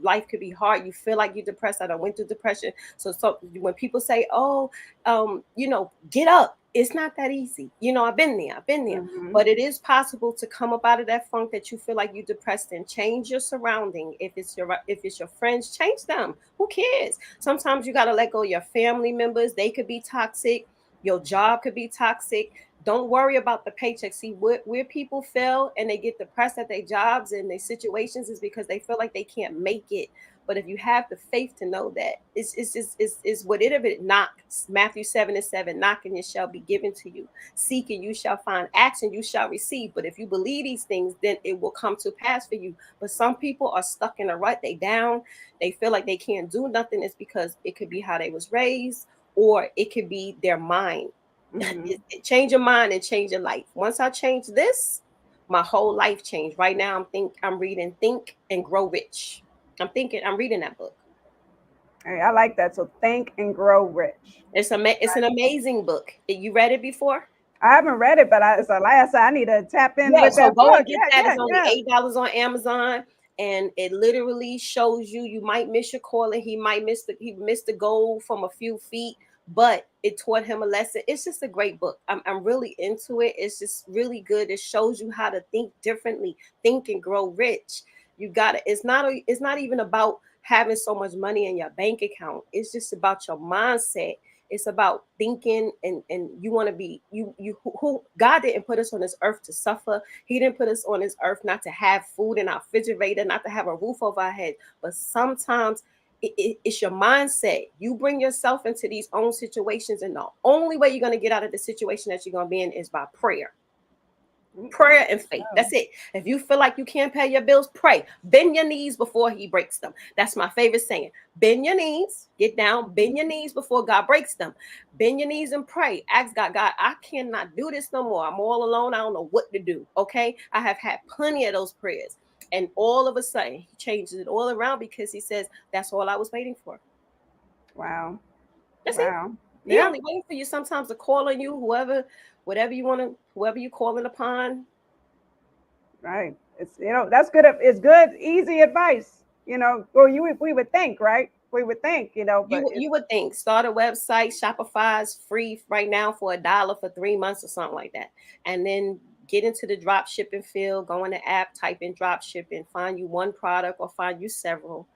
life could be hard. You feel like you're depressed. I went through depression. So when people say, oh, get up. It's not that easy. I've been there. I've been there. Hmm. But it is possible to come up out of that funk that you feel like you're depressed and change your surrounding. If it's your friends, change them. Who cares? Sometimes you got to let go of your family members. They could be toxic. Your job could be toxic. Don't worry about the paycheck. See, where people fail and they get depressed at their jobs and their situations is because they feel like they can't make it. But if you have the faith to know that it's whatever it knocks, Matthew 7:7, knocking it shall be given to you. Seeking you shall find, asking you shall receive. But if you believe these things, then it will come to pass for you. But some people are stuck in a rut, they down, they feel like they can't do nothing. It's because it could be how they was raised, or it could be their mind. Hmm. Change your mind and change your life. Once I change this, my whole life changed. Right now I'm reading Think and Grow Rich. I'm reading that book. Hey, I like that. So think and grow rich. It's an amazing book. You read it before? I haven't read it, but it's a last. I need to tap in Yeah, with so that go book. and get Yeah, that. yeah, It's only yeah. $8 on Amazon, and it literally shows you might miss your calling. He missed the goal from a few feet, but it taught him a lesson. It's just a great book. I'm really into it. It's just really good. It shows you how to think differently, think and grow rich. You got it. It's not even about having so much money in your bank account. It's just about your mindset. It's about thinking, and you want to be who God didn't put us on this earth to suffer. He didn't put us on this earth not to have food in our refrigerator, not to have a roof over our head. But sometimes it's your mindset. You bring yourself into these own situations, and the only way you're going to get out of the situation that you're going to be in is by prayer. Prayer and faith. Oh, That's it. If you feel like you can't pay your bills, pray. Bend your knees before he breaks them. That's my favorite saying. Bend your knees, get down, bend your knees before God breaks them. Bend your knees and pray. Ask God, God, I cannot do this no more. I'm all alone. I don't know what to do. Okay. I have had plenty of those prayers. And all of a sudden, he changes it all around because he says, that's all I was waiting for. wow. That's it. Wow. He Yeah. only waiting for you sometimes to call on you, whatever you want to, whoever you calling upon. Right. It's that's good. It's good, easy advice. Or we would think, right? We would think, but it's You would think start a website. Shopify is free right now for $1 for 3 months or something like that, and then get into the drop shipping field. Go in the app, type in drop shipping, find you one product or find you several.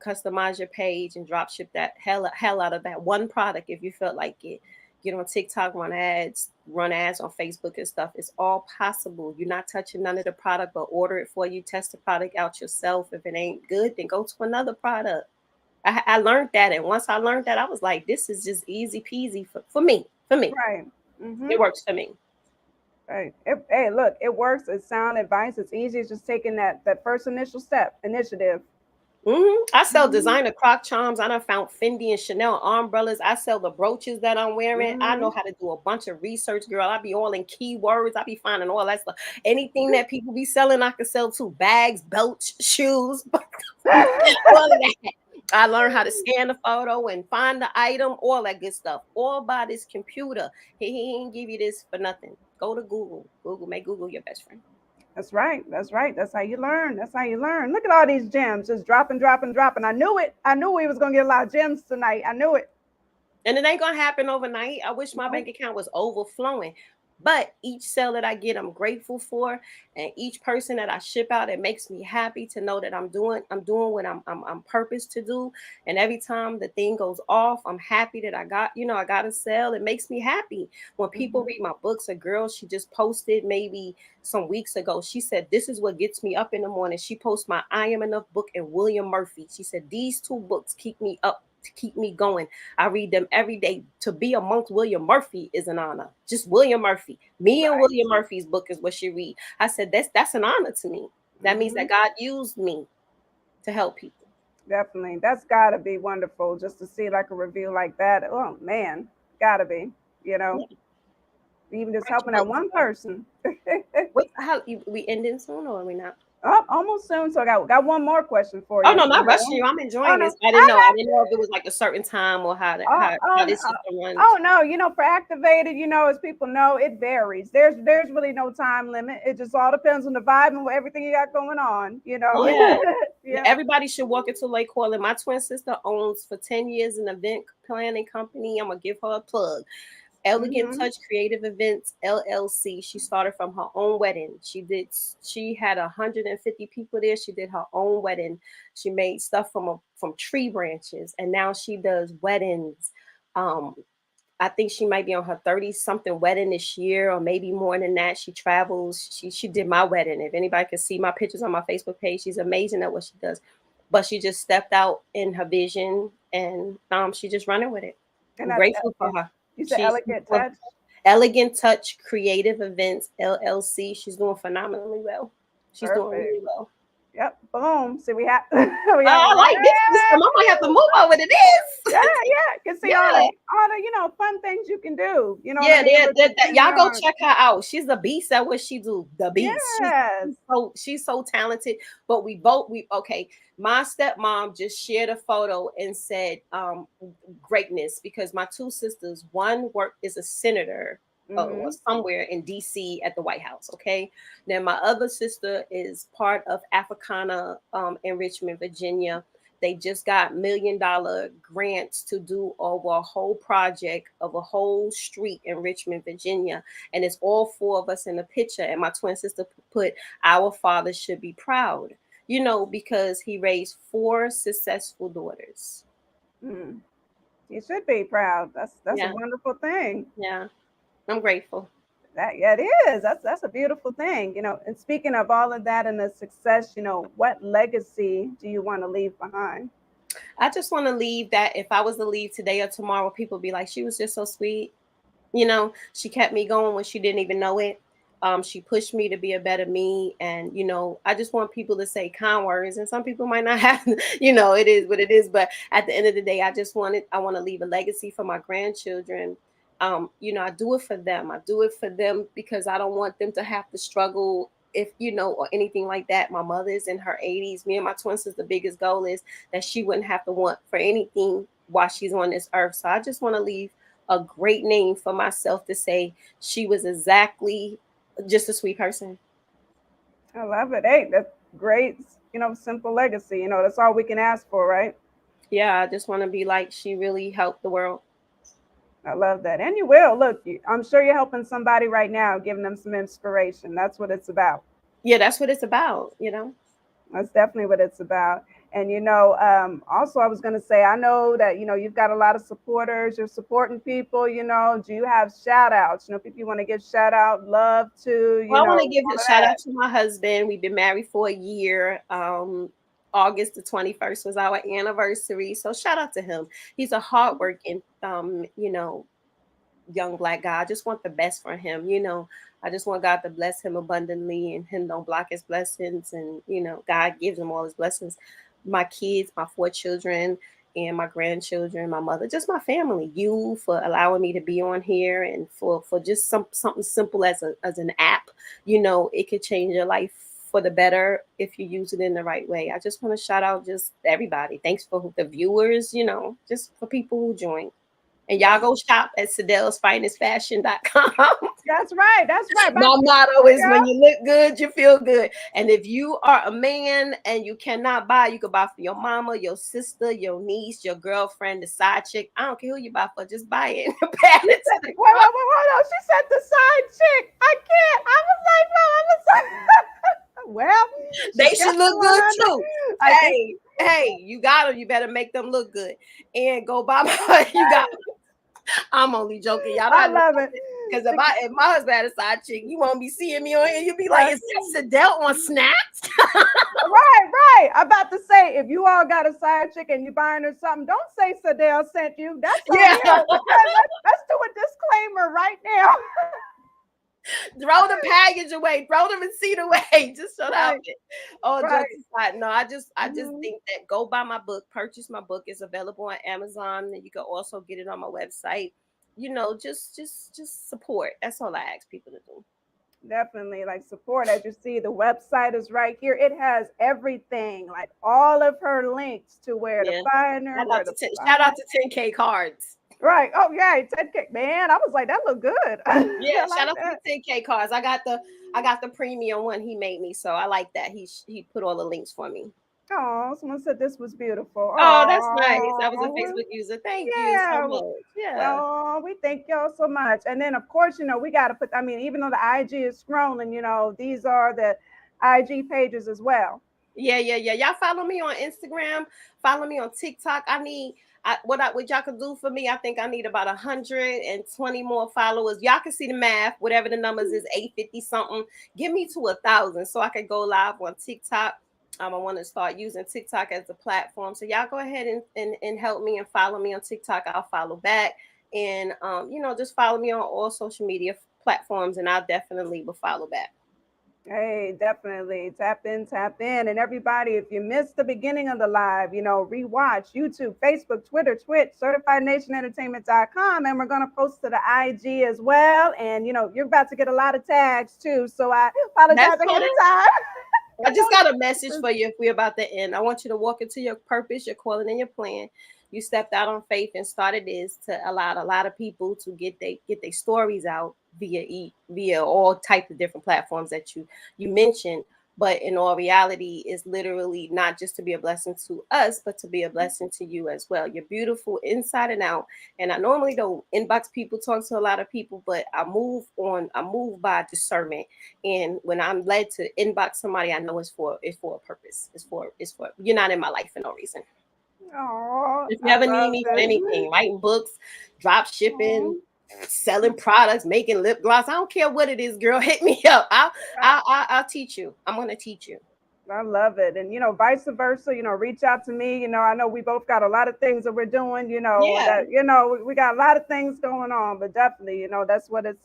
Customize your page and drop ship that hell out of that one product if you felt like it. Get on TikTok, run ads on Facebook and stuff. It's all possible. You're not touching none of the product, but order it for you. Test the product out yourself. If it ain't good, then go to another product. I learned that, and once I learned that, I was like, this is just easy peasy for me. For me, right. Mm-hmm. it works for me. Right. Hey, look, it works. It's sound advice. It's easy. It's just taking that first initial step, initiative. I sell Mm-hmm. designer croc charms. I done found Fendi and Chanel umbrellas. I sell the brooches that I'm wearing. I know Mm-hmm. how to do a bunch of research, girl. I be all in keywords. I be finding all that stuff. Anything that people be selling, I can sell too. Bags, belts, shoes, all of that. I learned how to scan the photo and find the item, all that good stuff. All by this computer. He ain't give you this for nothing. Go to Google. Make Google your best friend. That's right. That's right. That's how you learn. That's how you learn. Look at all these gems just dropping, dropping, dropping. I knew it. I knew we was gonna get a lot of gems tonight. I knew it. And it ain't gonna happen overnight. I wish my No. bank account was overflowing. But each sale that I get, I'm grateful for, and each person that I ship out, it makes me happy to know that I'm doing what I'm purposed to do. And every time the thing goes off, I'm happy that I got a sale. It makes me happy when people Mm-hmm. read my books. A girl, she just posted maybe some weeks ago. She said, "This is what gets me up in the morning." She posted my "I Am Enough" book and William Murphy. She said, "These two books keep me up, to keep me going. I read them every day. To be amongst William Murphy is an honor. Just William Murphy. Me and Right. William Murphy's book is what she read." I said, that's an honor to me. That means Mm-hmm. that God used me to help people. Definitely. That's gotta be wonderful just to see like a review like that. Oh man, gotta be. You know, Yeah. even just Write your helping that books. one person. We ending soon or are we not? Oh, almost soon. So I got one more question for Oh you. no, You not rushing know. you. I'm Oh enjoying no, this. I didn't I know. I got didn't know if it you. was like a certain time or Oh, how oh, this no. system runs. Oh no, for activated, as people know, it varies. There's really no time limit. It just all depends on the vibe and what everything you got going on. Yeah. Yeah. Everybody should walk into Lake Calling. My twin sister owns for 10 years an event planning company. I'm gonna give her a plug. Elegant Hmm. Touch Creative Events LLC. She started from her own wedding. She had 150 people there. She did her own wedding. She made stuff from tree branches, and now she does weddings. Um, I think she might be on her 30 something wedding this year, or maybe more than that. She travels. She did my wedding. If anybody can see my pictures on my Facebook page, she's amazing at what she does. But she just stepped out in her vision, and she just running with it. And I'm that's grateful for her. you said She's elegant doing touch. Elegant Touch Creative Events LLC. She's doing phenomenally well. She's doing Perfect. really well. Yep. Boom. See, we have we have a I lot. like this system. I might have to move over to this. Yeah, yeah. Can see all Yeah. the fun things you can do. You know what I Yeah, mean? With the y'all go vineyard. check her out. She's a beast at what she do. The beast. Yes. She's so talented. But we okay. My stepmom just shared a photo and said greatness, because my two sisters, one is a senator or Mm-hmm. somewhere in DC at the White House. Okay. Then my other sister is part of Africana in Richmond, Virginia. They just got $1 million grants to do over a whole project of a whole street in Richmond, Virginia. And it's all four of us in the picture. And my twin sister put, "Our father should be proud," because he raised four successful daughters. Mm. You should be proud. That's a Yeah. wonderful thing. Yeah. I'm grateful. That yeah, it is. That's a beautiful thing. And speaking of all of that and the success, what legacy do you want to leave behind? I just want to leave that if I was to leave today or tomorrow, people be like, "She was just so sweet." She kept me going when she didn't even know it. She pushed me to be a better me. And, I just want people to say kind words. And some people might not have, it is what it is. But at the end of the day, I want to leave a legacy for my grandchildren. I do it for them. I do it for them because I don't want them to have to struggle or anything like that. My mother's in her 80s. Me and my twin sister, the biggest goal is that she wouldn't have to want for anything while she's on this earth. So I just want to leave a great name for myself to say she was exactly just a sweet person. I love it. Hey, that's great. Simple legacy. That's all we can ask for, right? Yeah, I just want to be like she really helped the world. I love that. And you will. Look, I'm sure you're helping somebody right now, giving them some inspiration. That's what it's about. Yeah, that's what it's about, you know? That's definitely what it's about. And also I was going to say, I know that you've got a lot of supporters. You're supporting people. Do you have shout outs? People you want to give shout out, love to, Well, I want to give all a of shout that. out to my husband. We've been married for a year. August the 21st was our anniversary. So shout out to him. He's a hardworking, young black guy. I just want the best for him. I just want God to bless him abundantly and him don't block his blessings. And, God gives him all his blessings. My kids, my 4 children, and my grandchildren, my mother, just my family. You for allowing me to be on here, and for just something simple as an app. It could change your life for the better if you use it in the right way. I just want to shout out just everybody. Thanks for the viewers, just for people who join. And y'all That's go shop at SIDELLsFinestFashion.com. that's right. That's right. By My motto is when girl. you look good, you feel good. And if you are a man and you cannot buy, you can buy for your mama, your sister, your niece, your girlfriend, the side chick. I don't care who you buy for, just buy it and pass She it said, to the wait, girl. wait, wait, wait, no. She said the side chick. I can't. I was like, no, I was like, well, she They got should look one good on too. there. I think Hey, you got them. You better make them look good. And go buy my, you got I'm only joking. Y'all don't I have to love it. because The- if my husband had a side chick, you won't be seeing me on here. You'll be like, That's is that Sidell on Snap? right, right. I'm about to say, if you all got a side chick and you buying her something, don't say Sadell sent you. That's on Yeah. you. Let's do a disclaimer right now. Throw the package away, throw the receipt away. Just shut out Right, it. All right. jokes aside. No, I just Mhm. think that go buy my book, purchase my book. It's available on Amazon. And you can also get it on my website. Just support. That's all I ask people to do. Definitely like support. As you see, the website is right here. It has everything, like all of her links to where to Yeah. find her, where to Shout find. out to 10K cards. Right. Oh yeah, 10K. Man, I was like, that look good. Yeah, I shout like out to that. the 10K cards. I got the premium one he made me, so I like that. He put all the links for me. Oh, someone said this was beautiful. Oh, that's nice. I was a Oh, Facebook user. Thank you so yeah. much. Yeah. Well, we thank y'all so much. And then, of course, we got to put, I mean, even though the IG is scrolling, these are the IG pages as well. Yeah. Y'all follow me on Instagram. Follow me on TikTok. What y'all can do for me. I think I need about 120 more followers. Y'all can see the math. Whatever the numbers is, 850 something. Get me to 1,000 so I can go live on TikTok. I want to start using TikTok as a platform. So y'all go ahead and help me and follow me on TikTok. I'll follow back. And just follow me on all social media platforms and I'll definitely will follow back. Hey, definitely tap in, tap in. And everybody, if you missed the beginning of the live, rewatch YouTube, Facebook, Twitter, Twitch, CertifiedNationEntertainment.com. And we're going to post to the IG as well. And, you're about to get a lot of tags too. So I That's apologize ahead fine. of time. I just got a message for you if we're about to end. I want you to walk into your purpose, your calling, and your plan. You stepped out on faith and started this to allow a lot of people to get their stories out via all types of different platforms that you mentioned. But in all reality, it's literally not just to be a blessing to us, but to be a blessing to you as well. You're beautiful inside and out. And I normally don't inbox people, talk to a lot of people, but I move by discernment. And when I'm led to inbox somebody, I know it's for a purpose. It's for you're not in my life for no reason. Oh, If you I ever need love me for this. anything, writing books, drop shipping, Oh, selling products, making lip gloss, I don't care what it is, girl. Hit me up. I'll teach you. I'm gonna teach you. I love it. And, vice versa, reach out to me. I know we both got a lot of things that we're doing, Yeah. that, we got a lot of things going on, but definitely, that's what it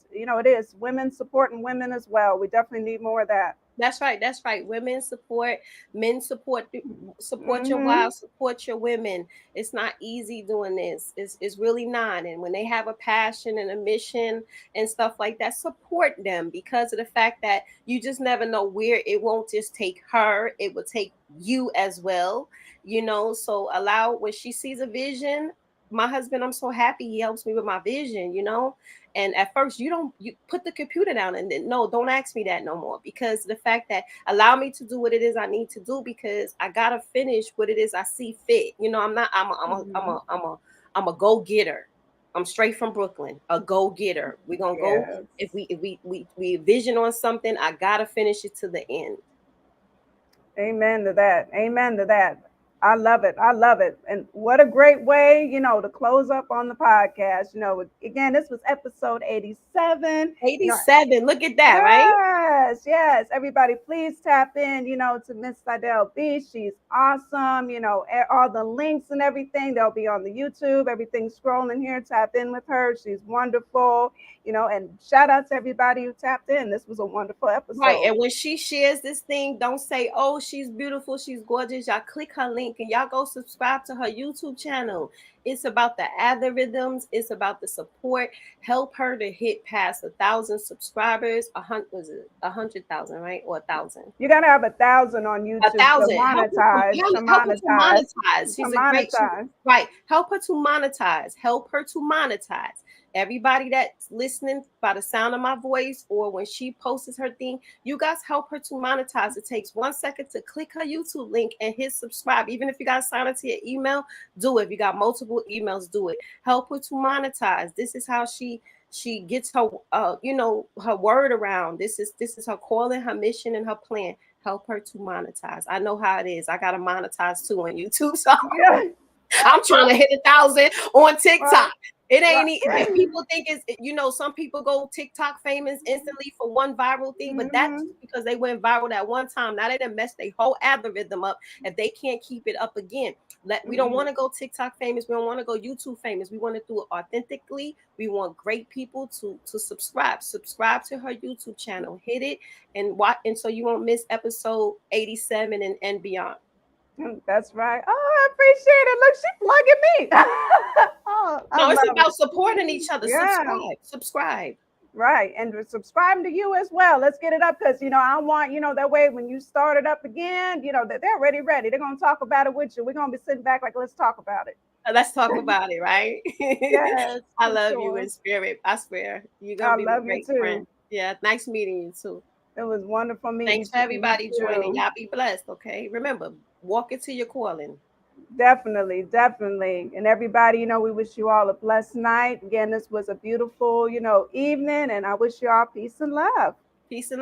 is. Women supporting women as well. We definitely need more of that. That's right. That's right. Women support, men support your Hmm. wives, support your women. It's not easy doing this. It's really not. And when they have a passion and a mission and stuff like that, support them because of the fact that you just never know where it won't just take her, it will take you as well. So allow when she sees a vision, my husband, I'm so happy he helps me with my vision, you know. And at first, you put the computer down and then, no, don't ask me that no more, because the fact that allow me to do what it is I need to do, because I gotta finish what it is I see fit. You know, I'm not. I'm a go getter. I'm straight from Brooklyn, a go getter. We're gonna go Yes. if we vision on something, I gotta finish it to the end. Amen to that. Amen to that. I love it. I love it. And what a great way, to close up on the podcast. Again, this was episode 87. 87. Look at that, right? Yes, yes. Everybody, please tap in, to Miss Sidell B. She's awesome. All the links and everything, they'll be on the YouTube. Everything's scrolling here. Tap in with her. She's wonderful. And shout out to everybody who tapped in. This was a wonderful Right. episode. And when she shares this thing, don't say, oh, she's beautiful, she's gorgeous. Y'all click her link and y'all go subscribe to her YouTube channel. It's about the algorithms, it's about the support. Help her to hit past 1,000 subscribers. Was it 100,000, right? Or 1,000? You gotta have 1,000 on A YouTube to thousand. monetize. Help her to monetize. To She's a great, monetize. right. Help her to monetize. Help her to monetize. Everybody that's listening by the sound of my voice, or when she posts her thing, you guys help her to monetize. It takes 1 second to click her YouTube link and hit subscribe. Even if you got to sign up to your email, do it. If you got multiple emails, do it. Help her to monetize. This is how she gets her her word around. This is her calling, her mission, and her plan. Help her to monetize. I know how it is. I gotta monetize too on YouTube. So Yeah. I'm trying to hit 1,000 on TikTok. Right. It ain't people think it's, some people go TikTok famous instantly for one viral thing, but that's because they went viral that one time. Now they done messed their whole algorithm up and they can't keep it up again. We don't want to go TikTok famous. We don't want to go YouTube famous. We want to do it authentically. We want great people to subscribe. Subscribe to her YouTube channel. Hit it and watch, and so you won't miss episode 87 and beyond. That's right. Oh, I appreciate it. Look, she's plugging me. Oh, I No, it's love about it. supporting each other. Yeah. Subscribe. Right. And subscribing to you as well. Let's get it up because, I want, that way when you start it up again, that they're already ready. They're going to talk about it with you. We're going to be sitting back like, let's talk about it. Let's talk about it, right? Yes. I love you Sure. in spirit. I swear. You're going I to be my love you great too. friend. Yeah. Nice meeting you too. It was wonderful meeting Thanks for you everybody joining. too. Y'all be blessed, okay? Remember, walk into your calling. Definitely, definitely. And everybody, we wish you all a blessed night. Again, this was a beautiful, evening, and I wish you all peace and love. Peace and love.